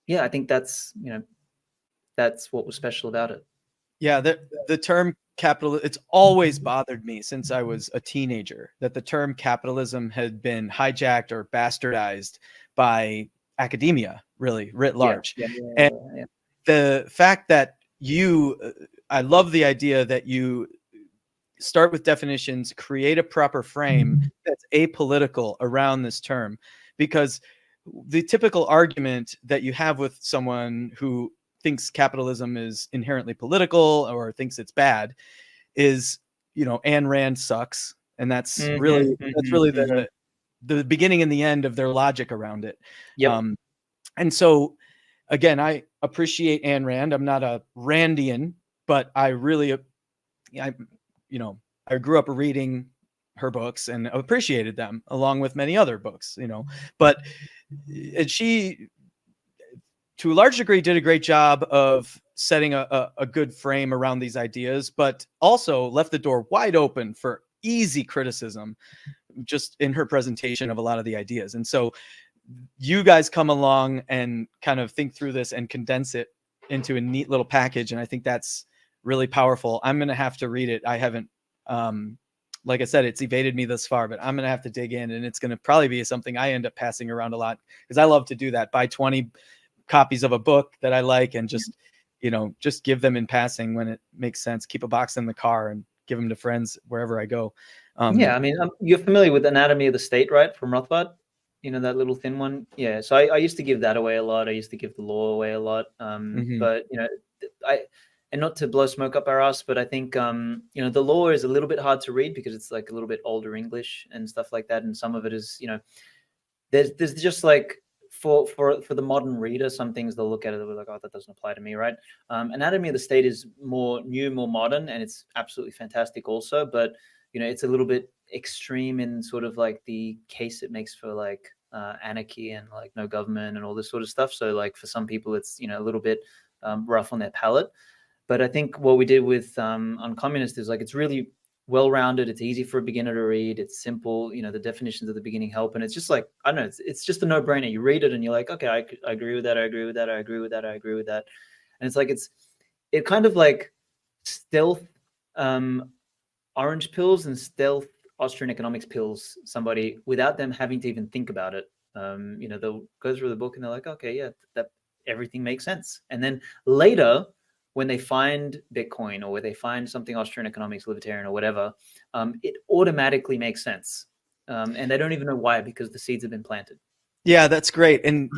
yeah, I think that's what was special about it. Yeah, the term capital, it's always bothered me since I was a teenager that the term capitalism had been hijacked or bastardized by academia, really writ large. And the fact that I love the idea that you start with definitions, create a proper frame that's apolitical around this term, because the typical argument that you have with someone who thinks capitalism is inherently political or thinks it's bad is, Ayn Rand sucks. And that's really the beginning and the end of their logic around it. Yep. And so again, I appreciate Ayn Rand. I'm not a Randian, but I really, I grew up reading her books and appreciated them along with many other books, but she, to a large degree, did a great job of setting a good frame around these ideas, but also left the door wide open for easy criticism just in her presentation of a lot of the ideas. And so you guys come along and kind of think through this and condense it into a neat little package. And I think that's really powerful. I'm going to have to read it. I haven't, like I said, it's evaded me thus far, but I'm going to have to dig in, and it's going to probably be something I end up passing around a lot because I love to do that. Buy 20 copies of a book that I like and just give them in passing when it makes sense. Keep a box in the car and give them to friends wherever I go. Yeah, I mean, you're familiar with Anatomy of the State, right? From Rothbard, that little thin one. Yeah, so I used to give that away a lot. I used to give the law away a lot. But and not to blow smoke up our ass, but I think the law is a little bit hard to read because it's like a little bit older English and stuff like that, and some of it is there's just like for the modern reader, some things they'll look at it and be like, oh, that doesn't apply to me, right? Anatomy of the State is more new, more modern, and it's absolutely fantastic also, but it's a little bit extreme in sort of like the case it makes for like anarchy and like no government and all this sort of stuff. So like for some people it's a little bit rough on their palate. But I think what we did with Uncommunist is like it's really well-rounded. It's easy for a beginner to read. It's simple. The definitions at the beginning help, and it's just like, I don't know, it's just a no-brainer. You read it and you're like, okay, I agree with that. I agree with that. I agree with that. I agree with that. And it's like it kind of like stealth orange pills and stealth Austrian economics pills somebody without them having to even think about it. They'll go through the book and they're like, okay, yeah, that everything makes sense. And then later, when they find Bitcoin or where they find something Austrian economics, libertarian or whatever, it automatically makes sense. And they don't even know why, because the seeds have been planted. Yeah, that's great. And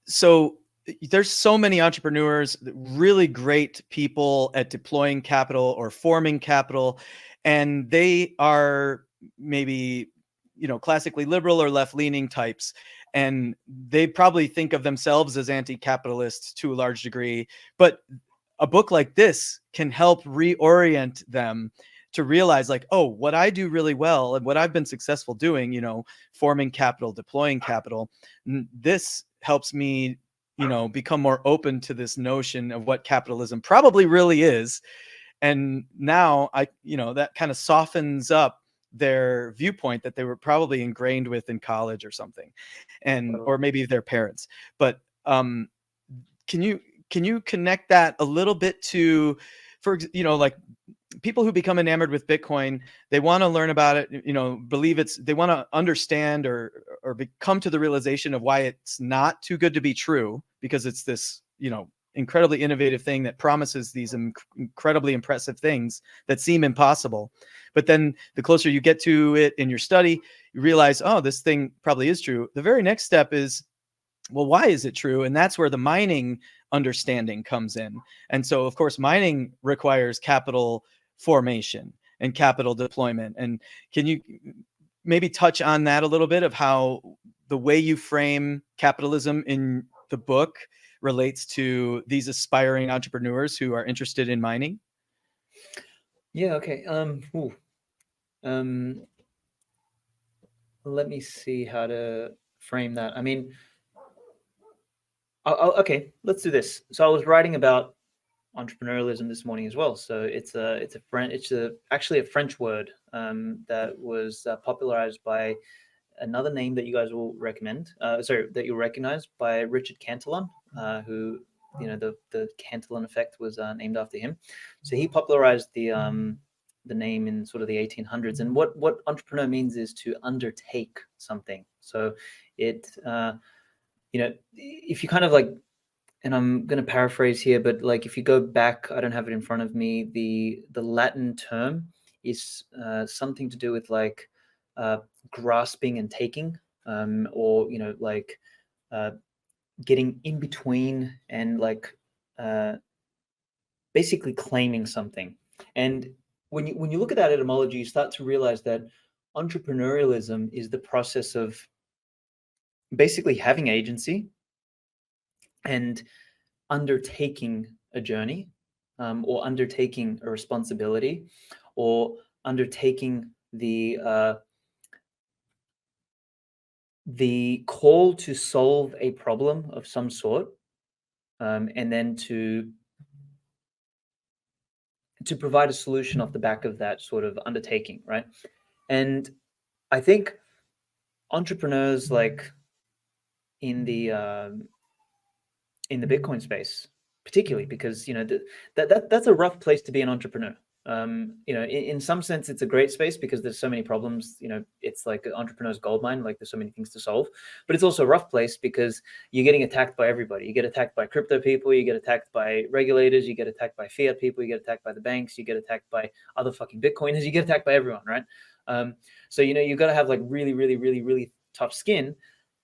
so there's so many entrepreneurs, really great people at deploying capital or forming capital, and they are maybe, classically liberal or left-leaning types. And they probably think of themselves as anti-capitalists to a large degree, but a book like this can help reorient them to realize like, oh, what I do really well and what I've been successful doing, forming capital, deploying capital, this helps me, become more open to this notion of what capitalism probably really is. And now that kind of softens up their viewpoint that they were probably ingrained with in college or something, or maybe their parents. But can you connect that a little bit to, like people who become enamored with Bitcoin, they want to learn about it, believe they want to understand or come to the realization of why it's not too good to be true, because it's this, incredibly innovative thing that promises these incredibly impressive things that seem impossible. But then the closer you get to it in your study, you realize, oh, this thing probably is true. The very next step is, well, why is it true? And that's where the mining understanding comes in. And so, of course, mining requires capital formation and capital deployment. And can you maybe touch on that a little bit, of how the way you frame capitalism in the book relates to these aspiring entrepreneurs who are interested in mining? Yeah. Okay. Let me see how to frame that. I mean, okay, let's do this. So I was writing about entrepreneurialism this morning as well. So it's actually a French word that was popularized by another name that you guys will that you'll recognize, by Richard Cantillon, who, the Cantillon effect was named after him. So he popularized the name in sort of the 1800s. And what entrepreneur means is to undertake something. So it, if you kind of like, and I'm going to paraphrase here, but like if you go back, I don't have it in front of me, the Latin term is something to do with like grasping and taking, or like getting in between and like basically claiming something. And when you look at that etymology, you start to realize that entrepreneurialism is the process of basically having agency and undertaking a journey, or undertaking a responsibility, or undertaking the call to solve a problem of some sort, and then to provide a solution off the back of that sort of undertaking, right? And I think entrepreneurs, like in the Bitcoin space, particularly because that's a rough place to be an entrepreneur. In some sense, it's a great space because there's so many problems. It's like an entrepreneur's goldmine. Like there's so many things to solve, but it's also a rough place because you're getting attacked by everybody. You get attacked by crypto people. You get attacked by regulators. You get attacked by fiat people. You get attacked by the banks. You get attacked by other fucking Bitcoiners. You get attacked by everyone, right? So you've got to have like really, really, really, really tough skin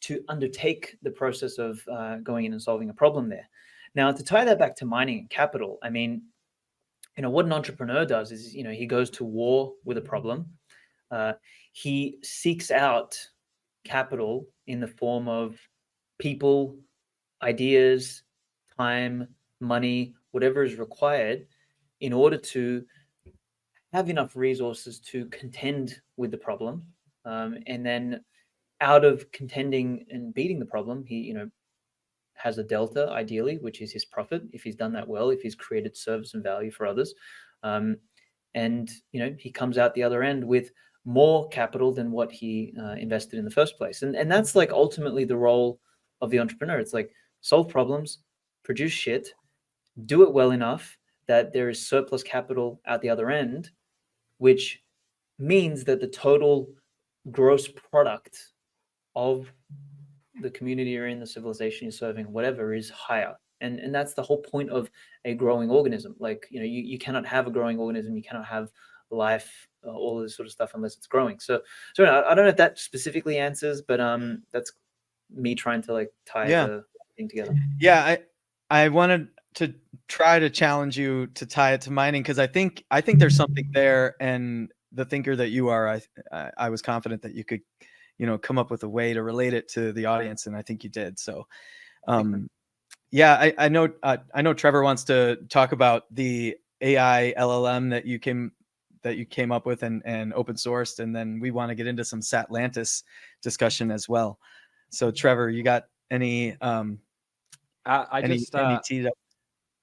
to undertake the process of going in and solving a problem there. Now, to tie that back to mining and capital, I mean, what an entrepreneur does is, he goes to war with a problem. He seeks out capital in the form of people, ideas, time, money, whatever is required in order to have enough resources to contend with the problem. And then out of contending and beating the problem, he, has a delta, ideally, which is his profit, if he's done that well, if he's created service and value for others. And, he comes out the other end with more capital than what he invested in the first place. And that's like ultimately the role of the entrepreneur. It's like solve problems, produce shit, do it well enough that there is surplus capital at the other end, which means that the total gross product of the community you're in, the civilization you're serving, whatever, is higher. And that's the whole point of a growing organism. Like, you cannot have a growing organism, you cannot have life, all this sort of stuff unless it's growing. So I don't know if that specifically answers, but that's me trying to like tie the thing together. Yeah, I wanted to try to challenge you to tie it to mining, because I think there's something there, and the thinker that you are, I was confident that you could come up with a way to relate it to the audience, and I think you did. So I know Trevor wants to talk about the AI LLM that you came up with and open sourced, and then we want to get into some Satlantis discussion as well. So Trevor, you got any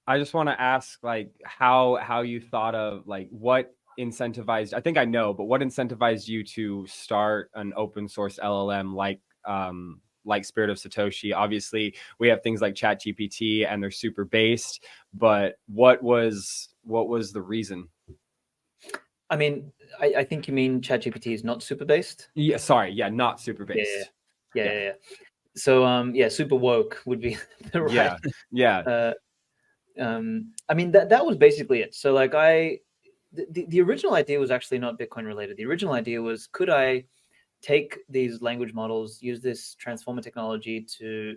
I just want to ask, like, how you thought of, like, what incentivized, I think I know, but what incentivized you to start an open source LLM like Spirit of Satoshi? Obviously, we have things like ChatGPT and they're super based, but what was the reason? I mean, I think you mean ChatGPT is not super based. Yeah, sorry, yeah, not super Yeah, based. yeah. So yeah, super woke would be the right. Yeah. I mean that was basically it. So like the original idea was actually not Bitcoin related. The original idea was, could I take these language models, use this transformer technology to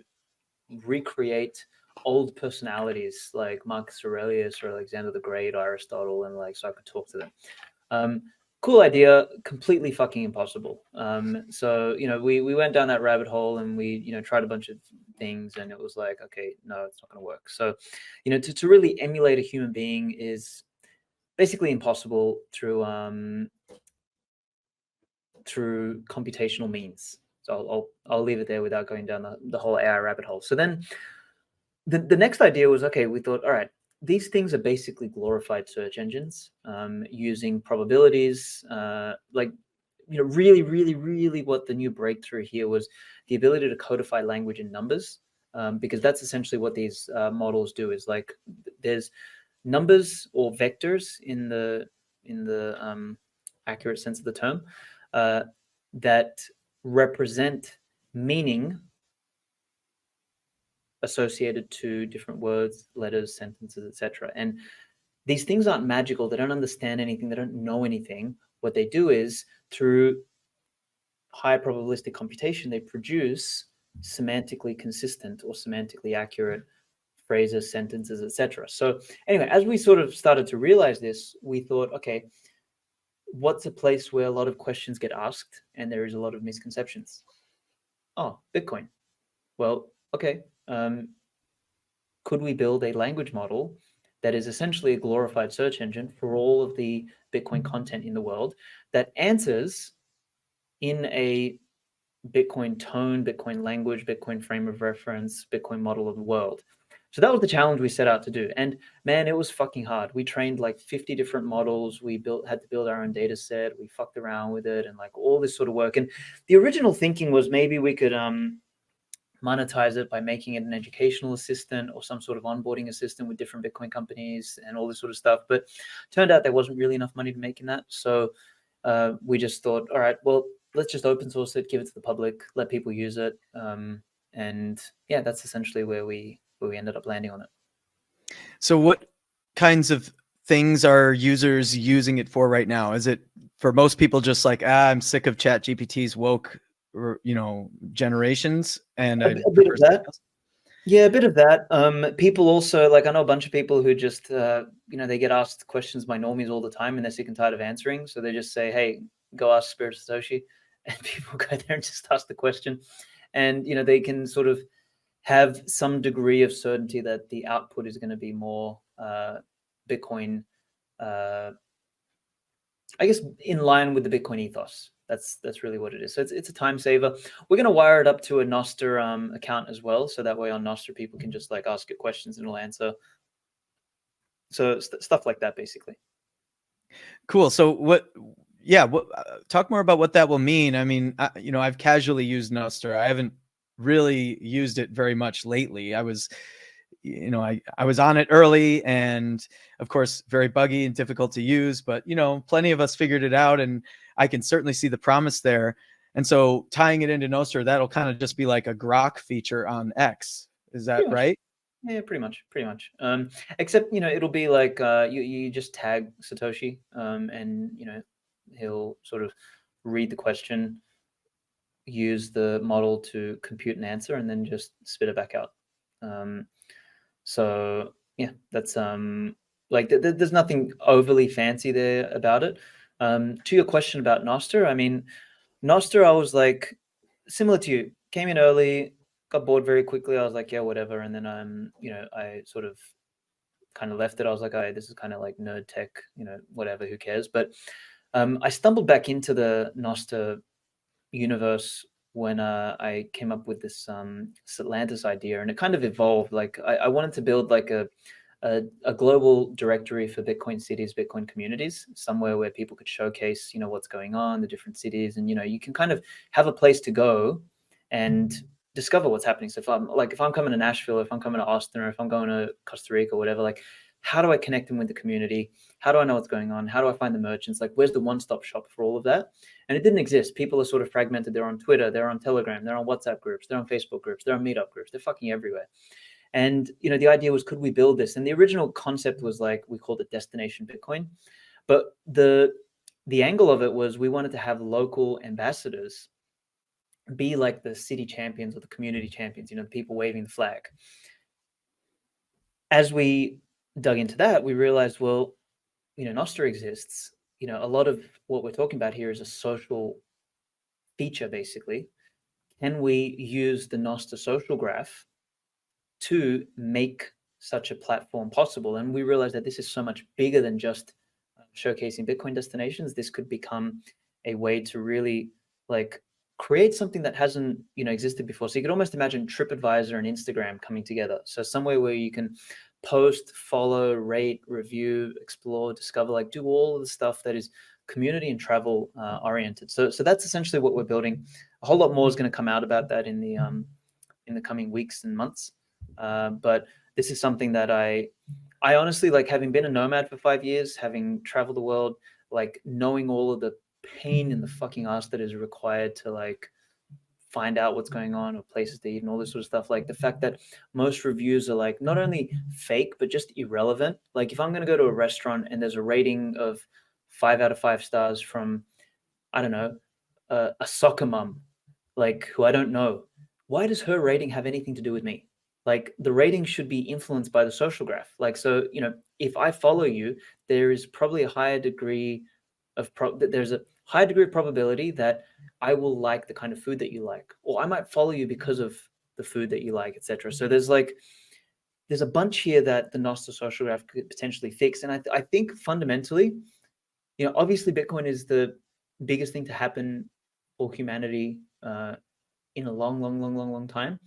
recreate old personalities like Marcus Aurelius or Alexander the Great, Aristotle, and like, so I could talk to them. Cool idea, completely fucking impossible. So we went down that rabbit hole and we tried a bunch of things, and it was like, okay, no, it's not going to work. So to really emulate a human being is basically impossible through computational means. So I'll leave it there without going down the whole AI rabbit hole. So then the next idea was, okay, we thought, all right, these things are basically glorified search engines using probabilities. Really, really, really what the new breakthrough here was the ability to codify language in numbers, because that's essentially what these models do. Is like there's numbers or vectors in the accurate sense of the term that represent meaning associated to different words, letters, sentences, etc. And these things aren't magical. They don't understand anything. They don't know anything. What they do is, through high probabilistic computation, they produce semantically consistent or semantically accurate phrases, sentences, etc. So anyway, as we sort of started to realize this, we thought, okay, what's a place where a lot of questions get asked and there is a lot of misconceptions? Oh, Bitcoin. Well, okay. Could we build a language model that is essentially a glorified search engine for all of the Bitcoin content in the world that answers in a Bitcoin tone, Bitcoin language, Bitcoin frame of reference, Bitcoin model of the world? So that was the challenge we set out to do. And man, it was fucking hard. We trained like 50 different models. We had to build our own data set. We fucked around with it and like all this sort of work. And the original thinking was maybe we could monetize it by making it an educational assistant or some sort of onboarding assistant with different Bitcoin companies and all this sort of stuff. But turned out there wasn't really enough money to make in that. So we just thought, all right, well, let's just open source it, give it to the public, let people use it. And yeah, that's essentially where we ended up landing on it. So what kinds of things are users using it for right now? Is it for most people just like, I'm sick of ChatGPT's woke, generations, and a bit of that. Yeah, a bit of that. People also, like, I know a bunch of people who just, they get asked questions by normies all the time and they're sick and tired of answering. So they just say, hey, go ask Spirit of Satoshi. And people go there and just ask the question. And, they can sort of have some degree of certainty that the output is going to be more Bitcoin, I guess, in line with the Bitcoin ethos. That's really what it is. So it's a time saver. We're going to wire it up to a Nostr account as well, so that way on Nostr people can just like ask it questions and it'll answer. So stuff like that, basically. Cool. So talk more about what that will mean. I mean, I've casually used Nostr. I haven't really used it very much lately. I was on it early and of course very buggy and difficult to use, but plenty of us figured it out and I can certainly see the promise there. And so tying it into Nostr, that'll kind of just be like a Grok feature on X. Is that right? Yeah, pretty much. Except, it'll be like you just tag Satoshi and, he'll sort of read the question, use the model to compute an answer, and then just spit it back out. So yeah, that's like there's nothing overly fancy there about it. To your question about Nostr, I mean, Nostr, I was like similar to you, came in early, got bored very quickly. I was like, yeah, whatever. And then I sort of kind of left it. I was like, oh, this is kind of like nerd tech, whatever, who cares? But I stumbled back into the Nostr universe when I came up with this Satlantis idea, and it kind of evolved. Like I wanted to build like a global directory for Bitcoin cities, Bitcoin communities, somewhere where people could showcase, what's going on, the different cities, and you can kind of have a place to go and discover what's happening. So if I'm coming to Nashville, if I'm coming to Austin, or if I'm going to Costa Rica or whatever, like how do I connect them with the community? How do I know what's going on? How do I find the merchants? Like, where's the one-stop shop for all of that? And it didn't exist. People are sort of fragmented. They're on Twitter, they're on Telegram, they're on WhatsApp groups, they're on Facebook groups, they're on meetup groups, they're fucking everywhere. And, you know, the idea was, could we build this? And the original concept was like, we called it Destination Bitcoin. But the angle of it was, we wanted to have local ambassadors be like the city champions or the community champions, you know, the people waving the flag. As we dug into that, we realized, well, you know, Nostr exists. You know, a lot of what we're talking about here is a social feature, basically. Can we use the Nostr social graph to make such a platform possible? And we realized that this is so much bigger than just showcasing Bitcoin destinations. This could become a way to really like create something that hasn't, you know, existed before. So you could almost imagine TripAdvisor and Instagram coming together. So somewhere where you can post, follow, rate, review, explore, discover, like do all of the stuff that is community and travel oriented. So that's essentially what we're building. A whole lot more is going to come out about that in the coming weeks and months. But this is something that I honestly, like, having been a nomad for 5 years, having traveled the world, like knowing all of the pain in the fucking ass that is required to like find out what's going on or places to eat and all this sort of stuff. Like the fact that most reviews are like not only fake, but just irrelevant. Like if I'm going to go to a restaurant and there's a rating of 5 out of 5 stars from, I don't know, a soccer mom, like who I don't know, why does her rating have anything to do with me? Like the rating should be influenced by the social graph. Like, so, you know, if I follow you, there is probably a higher degree of there's a high degree of probability that I will like the kind of food that you like, or I might follow you because of the food that you like, etc. So there's a bunch here that the Nostr social graph could potentially fix. And I think fundamentally, you know, obviously Bitcoin is the biggest thing to happen for humanity in a long time.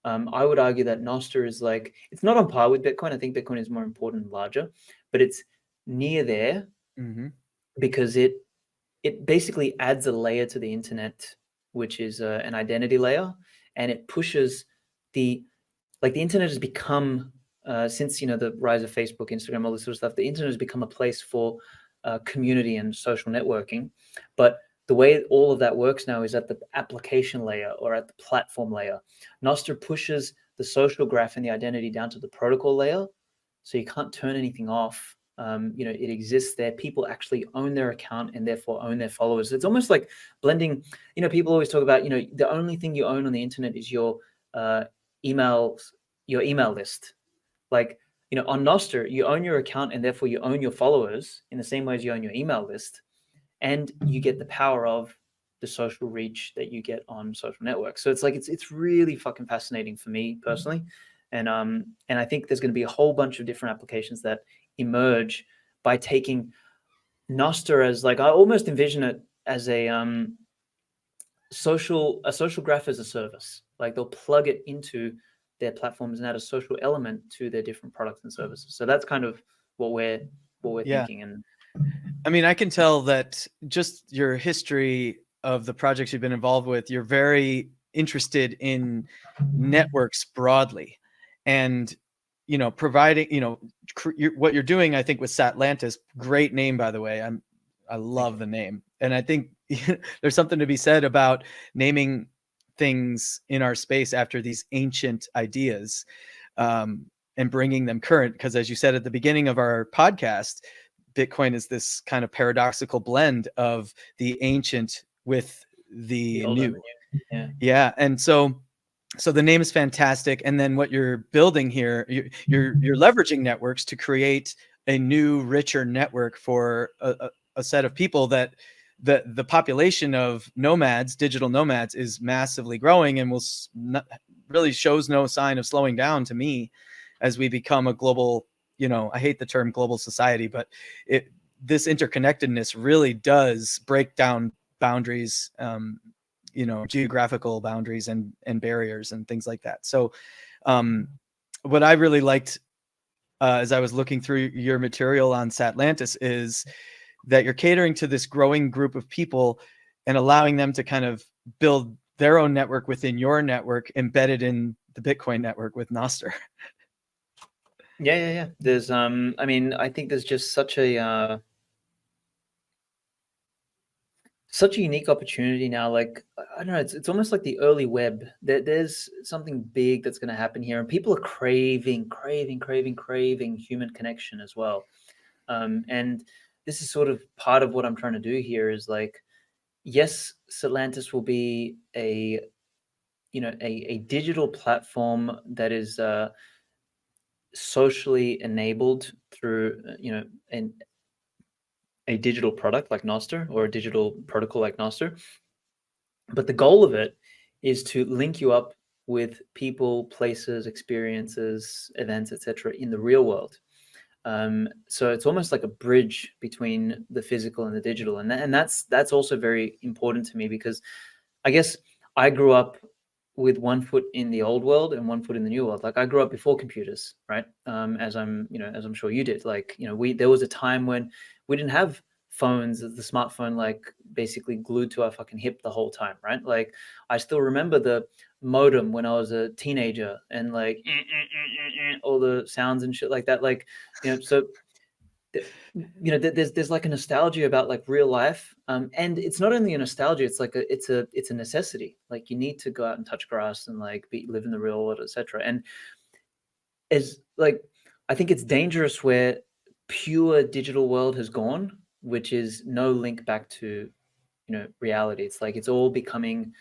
I would argue that Nostr is like, it's not on par with Bitcoin. I think Bitcoin is more important and larger, but it's near there because it basically adds a layer to the internet, which is an identity layer, and it pushes the internet has become, since, you know, the rise of Facebook, Instagram, all this sort of stuff, the internet has become a place for community and social networking. But the way all of that works now is at the application layer or at the platform layer. Nostr pushes the social graph and the identity down to the protocol layer, so you can't turn anything off. You know, it exists there. People actually own their account and therefore own their followers. It's almost like blending. You know, people always talk about, you know, the only thing you own on the internet is your email list. Like, you know, on Nostr, you own your account and therefore you own your followers in the same way as you own your email list, and you get the power of the social reach that you get on social networks. So it's like it's really fucking fascinating for me personally, and I think there's going to be a whole bunch of different applications that emerge by taking Nostr as, like, I almost envision it as a social graph as a service. Like they'll plug it into their platforms and add a social element to their different products and services. So that's kind of what we're thinking. And I mean, I can tell that just your history of the projects you've been involved with, you're very interested in networks broadly, and, you know, providing, you know, what you're doing, I think, with Satlantis, great name, by the way. I love the name. And I think there's something to be said about naming things in our space after these ancient ideas, and bringing them current. Because as you said at the beginning of our podcast, Bitcoin is this kind of paradoxical blend of the ancient with the new. Yeah. And so the name is fantastic. And then what you're building here, you're leveraging networks to create a new, richer network for a set of people that the population of nomads, digital nomads, is massively growing and really shows no sign of slowing down to me as we become a global, you know, I hate the term global society, but this interconnectedness really does break down boundaries, you know, geographical boundaries and barriers and things like that. So what I really liked as I was looking through your material on Satlantis is that you're catering to this growing group of people and allowing them to kind of build their own network within your network, embedded in the Bitcoin network with Nostr. Yeah. There's I mean, I think there's just such a unique opportunity now. Like, I don't know, it's almost like the early web. There's something big that's going to happen here, and people are craving human connection as well. And this is sort of part of what I'm trying to do here is like, yes, Satlantis will be a digital platform that is socially enabled through a digital product like Nostr, or a digital protocol like Nostr. But the goal of it is to link you up with people, places, experiences, events, etc., in the real world. So it's almost like a bridge between the physical and the digital, and that's also very important to me, because I guess I grew up with one foot in the old world and one foot in the new world. Like, I grew up before computers, right? As I'm sure you did. Like, there was a time when we didn't have phones, the smartphone, like, basically glued to our fucking hip the whole time, right? Like, I still remember the modem when I was a teenager, and like all the sounds and shit like that. Like, so there's like a nostalgia about like real life, and it's not only a nostalgia, it's like it's a necessity. Like, you need to go out and touch grass and like live in the real world, etc. And as like, I think it's dangerous where pure digital world has gone, which is no link back to reality. It's like it's all becoming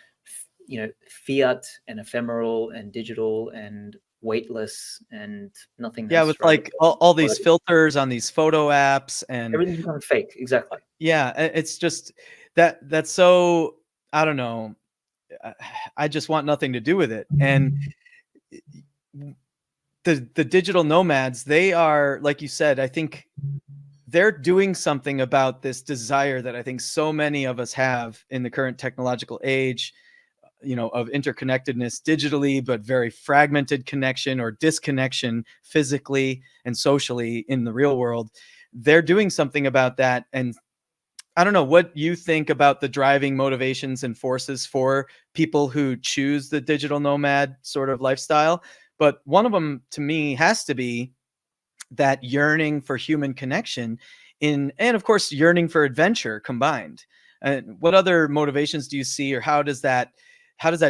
fiat and ephemeral and digital and weightless and Yeah, nothingness, with right? like all these filters on these photo apps, and Everything's becoming fake. Exactly. yeah, it's just that's so, I don't know. I just want nothing to do with it. And the digital nomads, they are, like you said, I think they're doing something about this desire that I think so many of us have in the current technological age, of interconnectedness digitally, but very fragmented connection or disconnection physically and socially in the real world. They're doing something about that. And I don't know what you think about the driving motivations and forces for people who choose the digital nomad sort of lifestyle. But one of them to me has to be that yearning for human connection and of course yearning for adventure combined. And what other motivations do you see, or how does that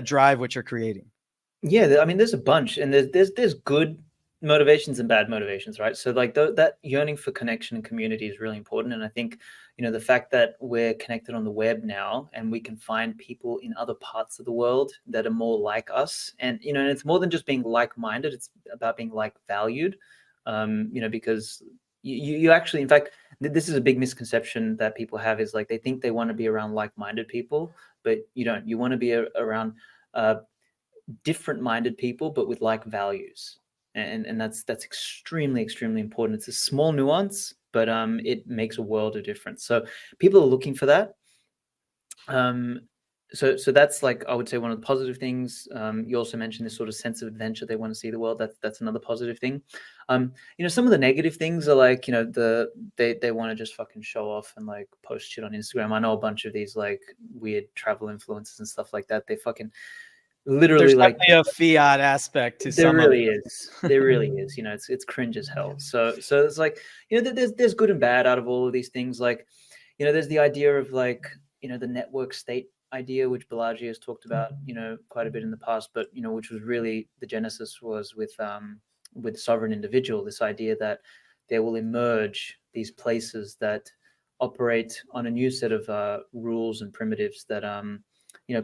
drive what you're creating? Yeah, I mean, there's a bunch, and there's good motivations and bad motivations, right? So like that yearning for connection and community is really important, and I think the fact that we're connected on the web now, and we can find people in other parts of the world that are more like us, and and it's more than just being like-minded; it's about being like-valued, because you actually, in fact, this is a big misconception that people have, is like they think they want to be around like-minded people, but you don't. You want to be around different-minded people, but with like values, and that's extremely important. It's a small nuance, but it makes a world of difference. So people are looking for that. So that's, like, I would say, one of the positive things. You also mentioned this sort of sense of adventure. They want to see the world. That's another positive thing. Some of the negative things are like, they want to just fucking show off and like post shit on Instagram. I know a bunch of these like weird travel influencers and stuff like that. They fucking literally, There's like, definitely a fiat aspect to there some of really it. is. There really is. It's cringe as hell. So it's like, there's good and bad out of all of these things. Like, there's the idea of like, the network state idea, which Balaji has talked about, quite a bit in the past, but which was really, the genesis was with sovereign individual, this idea that there will emerge these places that operate on a new set of rules and primitives that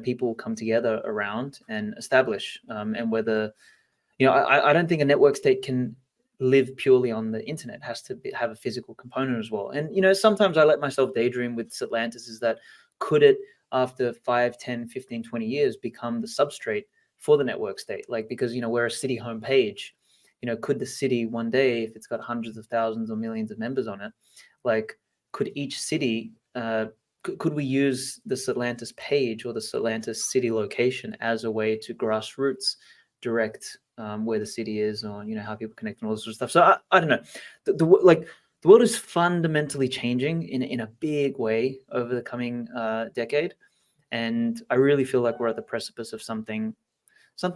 people will come together around and establish, and whether I don't think a network state can live purely on the internet. It has to have a physical component as well. And sometimes I let myself daydream with Satlantis, is that could it, after 5, 10, 15, 20 years, become the substrate for the network state? Like, because we're a city homepage, could the city one day, if it's got hundreds of thousands or millions of members on it, like, could each city could we use the Satlantis page or the Satlantis city location as a way to grassroots direct where the city is, or how people connect and all this sort of stuff? So I don't know. The world is fundamentally changing in a big way over the coming decade, and I really feel like we're at the precipice of something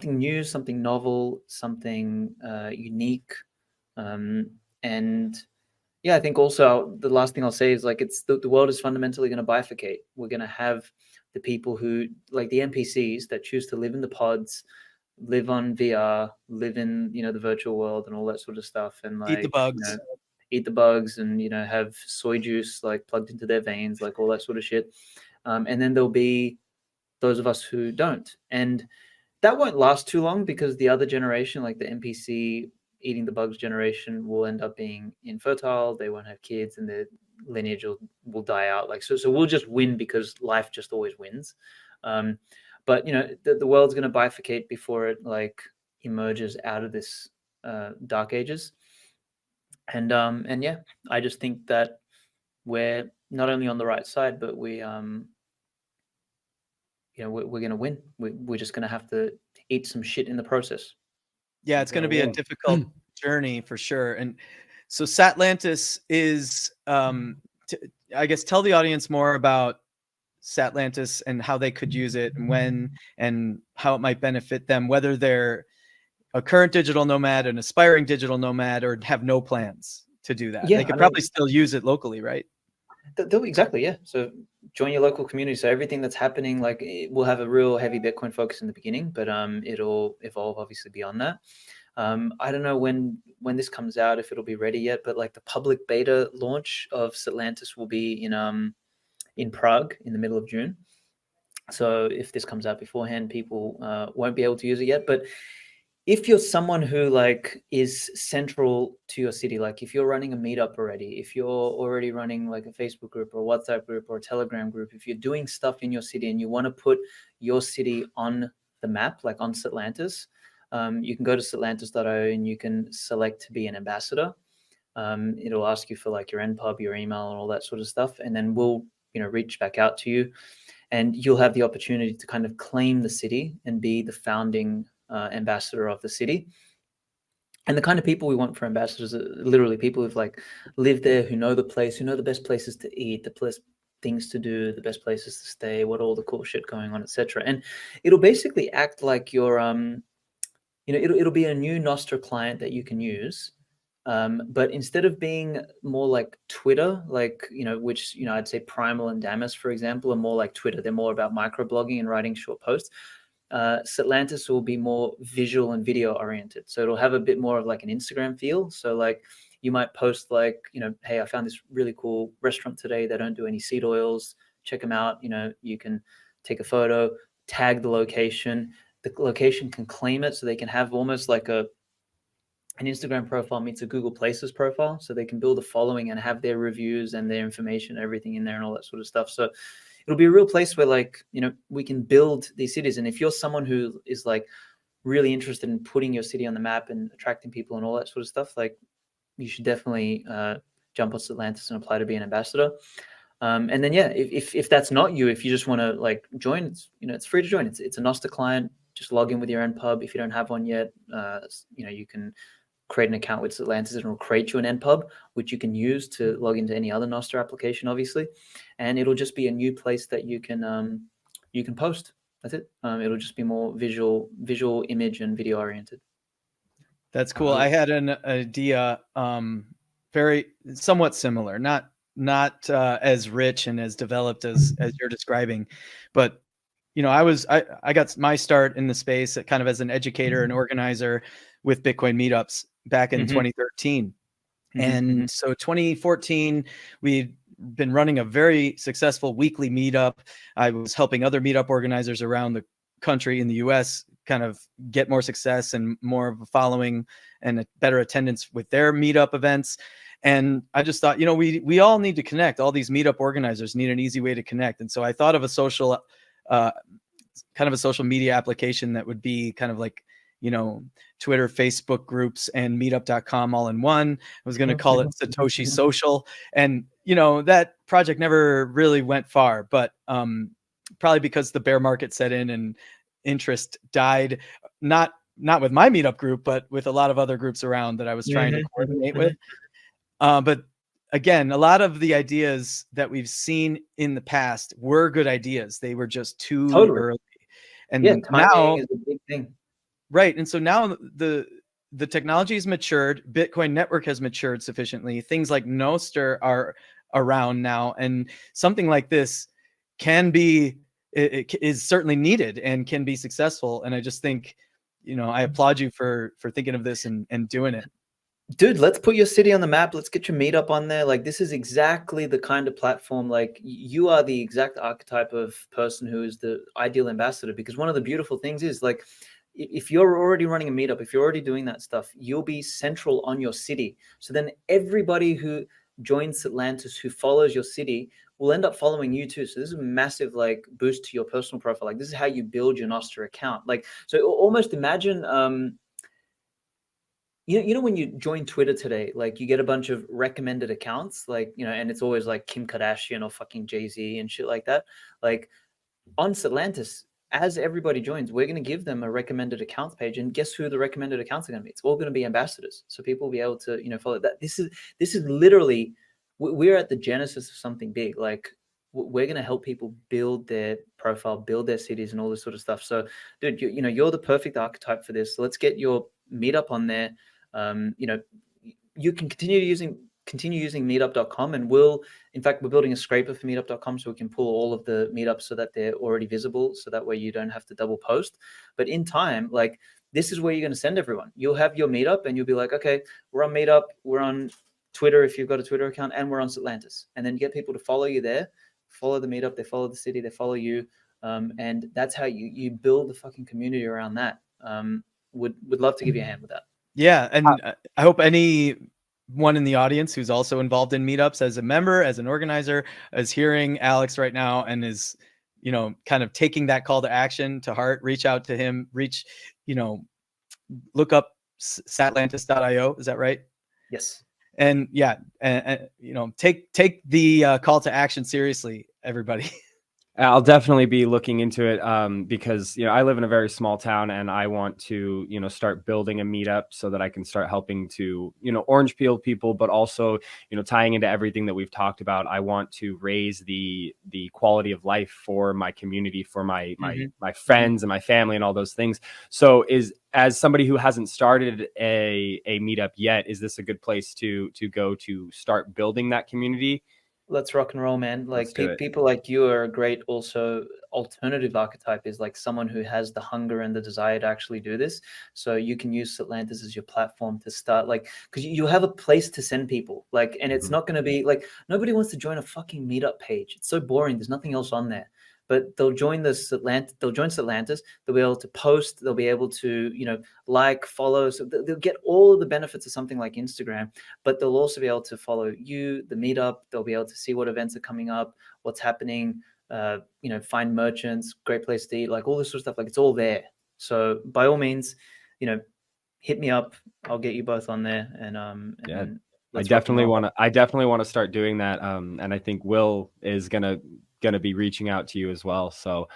new, something novel, something unique, And yeah, I think also the last thing I'll say is like it's the world is fundamentally going to bifurcate. We're going to have the people who, like the NPCs that choose to live in the pods, live on VR, live in, you know, the virtual world and all that sort of stuff, and like Eat the bugs. You know, eat the bugs, and, you know, have soy juice like plugged into their veins, like all that sort of shit. And then there'll be those of us who don't, and that won't last too long, because the other generation, like the NPC eating the bugs generation, will end up being infertile. They won't have kids, and their lineage will die out. Like so we'll just win because life just always wins. But you know, the world's going to bifurcate before it like emerges out of this dark ages. And yeah, I just think that we're not only on the right side, but we you know, we're going to win. We're just going to have to eat some shit in the process. Yeah, it's going to be a difficult journey for sure. And so Satlantis is, I guess, tell the audience more about Satlantis and how they could use it, and when, and how it might benefit them, whether they're a current digital nomad, an aspiring digital nomad, or have no plans to do that. Yeah, they could probably still use it locally, right? Exactly, yeah. So join your local community. So everything that's happening, like, we'll have a real heavy Bitcoin focus in the beginning, but it'll evolve obviously beyond that. I don't know when this comes out, if it'll be ready yet, but like the public beta launch of Satlantis will be in Prague in the middle of June. So if this comes out beforehand, people won't be able to use it yet. But if you're someone who like is central to your city, like if you're running a meetup already, if you're already running like a Facebook group or a WhatsApp group or a Telegram group, if you're doing stuff in your city and you want to put your city on the map, like on Satlantis, you can go to satlantis.io and you can select to be an ambassador. It'll ask you for like your NPub, your email, and all that sort of stuff, and then we'll, you know, reach back out to you, and you'll have the opportunity to kind of claim the city and be the founding ambassador of the city. And the kind of people we want for ambassadors are literally people who've like lived there, who know the place, who know the best places to eat, the best things to do, the best places to stay, what all the cool shit going on, etc. And it'll basically act like your you know, it'll be a new Nostr client that you can use. But instead of being more like Twitter, like, you know, which, you know, I'd say Primal and Damus, for example, are more like Twitter. They're more about microblogging and writing short posts. Satlantis will be more visual and video oriented. So it'll have a bit more of like an Instagram feel. So like you might post like, you know, hey, I found this really cool restaurant today. They don't do any seed oils. Check them out. You know, you can take a photo, tag the location. The location can claim it, so they can have almost like an Instagram profile meets a Google Places profile, so they can build a following and have their reviews and their information, everything in there and all that sort of stuff. So it'll be a real place where, like, you know, we can build these cities. And if you're someone who is like really interested in putting your city on the map and attracting people and all that sort of stuff, like, you should definitely jump on Satlantis and apply to be an ambassador. And then, yeah, if that's not you, if you just want to like join, it's, you know, it's free to join. It's a Nostr client. Just log in with your NPub. If you don't have one yet, you know, you can create an account with Satlantis and it'll create you an NPub, which you can use to log into any other Nostr application, obviously. And it'll just be a new place that you can post. That's it. It'll just be more visual image and video oriented. That's cool. I had an idea, very somewhat similar, not as rich and as developed as you're describing, but you know, I got my start in the space kind of as an educator and organizer with Bitcoin meetups back in 2013. And so 2014, we'd been running a very successful weekly meetup. I was helping other meetup organizers around the country in the US kind of get more success and more of a following and a better attendance with their meetup events. And I just thought, you know, we all need to connect. All these meetup organizers need an easy way to connect. And so I thought of a social kind of a social media application that would be kind of like, you know, Twitter, Facebook groups, and meetup.com all in one. I was going to call it Satoshi Social. And, you know, that project never really went far, but probably because the bear market set in and interest died, not with my meetup group, but with a lot of other groups around that I was trying to coordinate with. But again, a lot of the ideas that we've seen in the past were good ideas. They were just too early. And yeah, now is a big thing. Right. And so now the technology has matured. Bitcoin network has matured sufficiently. Things like Nostr are around now, and something like this can be, it is certainly needed and can be successful. And I just think, I applaud you for thinking of this and doing it. Dude, let's put your city on the map. Let's get your meetup on there. Like, this is exactly the kind of platform, like, you are the exact archetype of person who is the ideal ambassador. Because one of the beautiful things is, like, if you're already running a meetup, if you're already doing that stuff, you'll be central on your city. So then everybody who joins Satlantis, who follows your city, will end up following you too. So this is a massive, like, boost to your personal profile. Like, this is how you build your Nostr account. Like, so almost imagine, you know, when you join Twitter today, like, you get a bunch of recommended accounts, like, and it's always like Kim Kardashian or fucking Jay-Z and shit like that. Like, on Satlantis, as everybody joins, we're going to give them a recommended accounts page, and guess who the recommended accounts are going to be? It's all going to be ambassadors. So people will be able to, follow that. This is literally, we're at the genesis of something big. Like, we're going to help people build their profile, build their cities, and all this sort of stuff. So, dude, you're the perfect archetype for this. So let's get your meetup on there. You can continue using meetup.com, and in fact, we're building a scraper for meetup.com so we can pull all of the meetups so that they're already visible, so that way you don't have to double post. But in time, like, this is where you're going to send everyone. You'll have your meetup and you'll be like, okay, we're on Meetup, we're on Twitter if you've got a Twitter account, and we're on Satlantis. And then you get people to follow you there, follow the meetup, they follow the city, they follow you. And that's how you build the fucking community around that. Would love to give you a hand with that. Yeah, and I hope anyone in the audience who's also involved in meetups as a member, as an organizer, is hearing Aleks right now and is, kind of taking that call to action to heart. Reach out to him. Look up Satlantis.io. Is that right? Yes. And yeah, and take the call to action seriously, everybody. I'll definitely be looking into it because, I live in a very small town and I want to, start building a meetup so that I can start helping to, orange peel people, but also, tying into everything that we've talked about. I want to raise the quality of life for my community, for my friends and my family and all those things. So as somebody who hasn't started a meetup yet, is this a good place to go to start building that community? Let's rock and roll, man. Like, people like you are a great also alternative archetype, is like someone who has the hunger and the desire to actually do this. So you can use Satlantis as your platform to start, like, because you have a place to send people, like, and it's not going to be like, nobody wants to join a fucking meetup page. It's so boring. There's nothing else on there. But they'll join Satlantis. They'll be able to post. They'll be able to, like, follow. So they'll get all of the benefits of something like Instagram, but they'll also be able to follow you, the meetup. They'll be able to see what events are coming up, what's happening, find merchants, great place to eat, like, all this sort of stuff. Like, it's all there. So by all means, hit me up. I'll get you both on there. And then I definitely want to start doing that. And I think Will is gonna be reaching out to you as well. So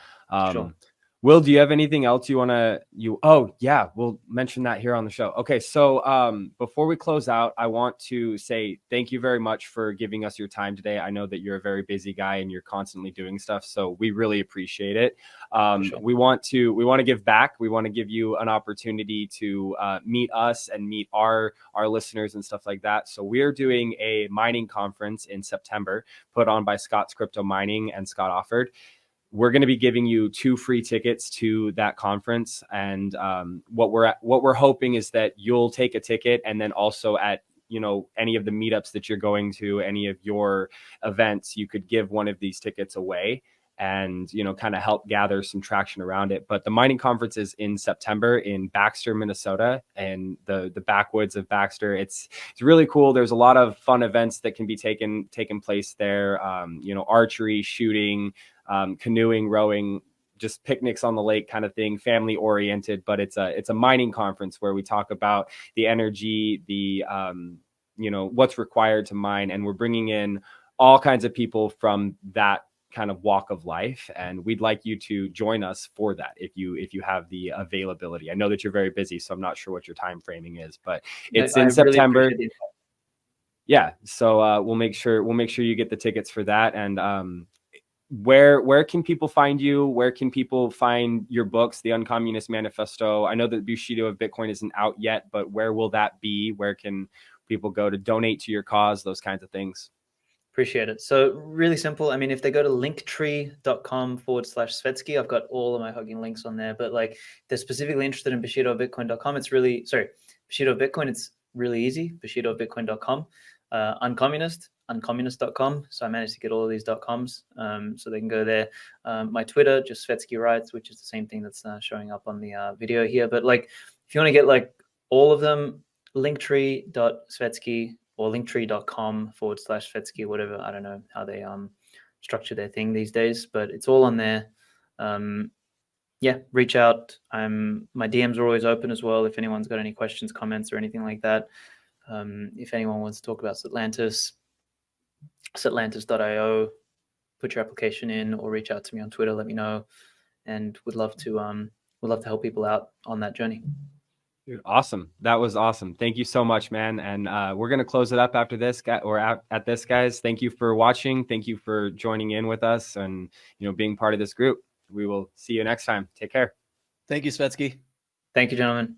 sure. Will, do you have anything else you want to oh yeah, we'll mention that here on the show. Okay, so before we close out, I want to say thank you very much for giving us your time today. I know that you're a very busy guy and you're constantly doing stuff, so we really appreciate it. Sure. We want to give back. We want to give you an opportunity to meet us and meet our listeners and stuff like that. So we're doing a mining conference in September, put on by Scott's Crypto Mining and Scott Offord. We're going to be giving you 2 free tickets to that conference. And what we're hoping is that you'll take a ticket, and then also at, any of the meetups that you're going to, any of your events, you could give one of these tickets away and, kind of help gather some traction around it. But the mining conference is in September in Baxter, Minnesota, and the backwoods of Baxter. It's really cool. There's a lot of fun events that can be taken place there. Archery, shooting, canoeing, rowing, just picnics on the lake kind of thing, family oriented. But it's a mining conference where we talk about the energy, the what's required to mine, and we're bringing in all kinds of people from that kind of walk of life, and we'd like you to join us for that if you have the availability. I know that you're very busy, so I'm not sure what your time framing is, but it's in September. Yeah, so we'll make sure you get the tickets for that. And where can people find you? Where can people find your books, the Uncommunist Manifesto? I know that Bushido of Bitcoin isn't out yet, but where will that be? Where can people go to donate to your cause? Those kinds of things. Appreciate it. So really simple. I mean, if they go to linktree.com/Svetski, I've got all of my hugging links on there. But like, if they're specifically interested in BushidoofBitcoin.com, Bushido of Bitcoin, it's really easy. BushidoofBitcoin.com. Uncommunist.com. So I managed to get all of these .coms, so they can go there. My Twitter, just Svetski Writes, which is the same thing that's showing up on the video here. But like, if you want to get like all of them, linktree.Svetski or linktree.com/Svetski, whatever. I don't know how they structure their thing these days, but it's all on there. Yeah, reach out. My DMs are always open as well. If anyone's got any questions, comments, or anything like that. If anyone wants to talk about Satlantis, Satlantis.io, put your application in or reach out to me on Twitter. Let me know, and would love to help people out on that journey. Dude, awesome. That was awesome. Thank you so much, man. And we're going to close it up after this, at this, guys. Thank you for watching. Thank you for joining in with us and, being part of this group. We will see you next time. Take care. Thank you, Svetski. Thank you, gentlemen.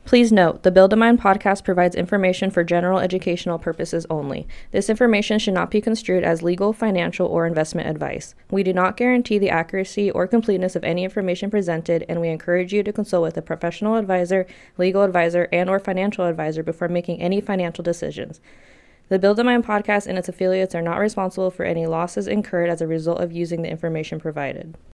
Please note, the Build a Mind podcast provides information for general educational purposes only. This information should not be construed as legal, financial, or investment advice. We do not guarantee the accuracy or completeness of any information presented, and we encourage you to consult with a professional advisor, legal advisor, and/or financial advisor before making any financial decisions. The Build a Mind podcast and its affiliates are not responsible for any losses incurred as a result of using the information provided.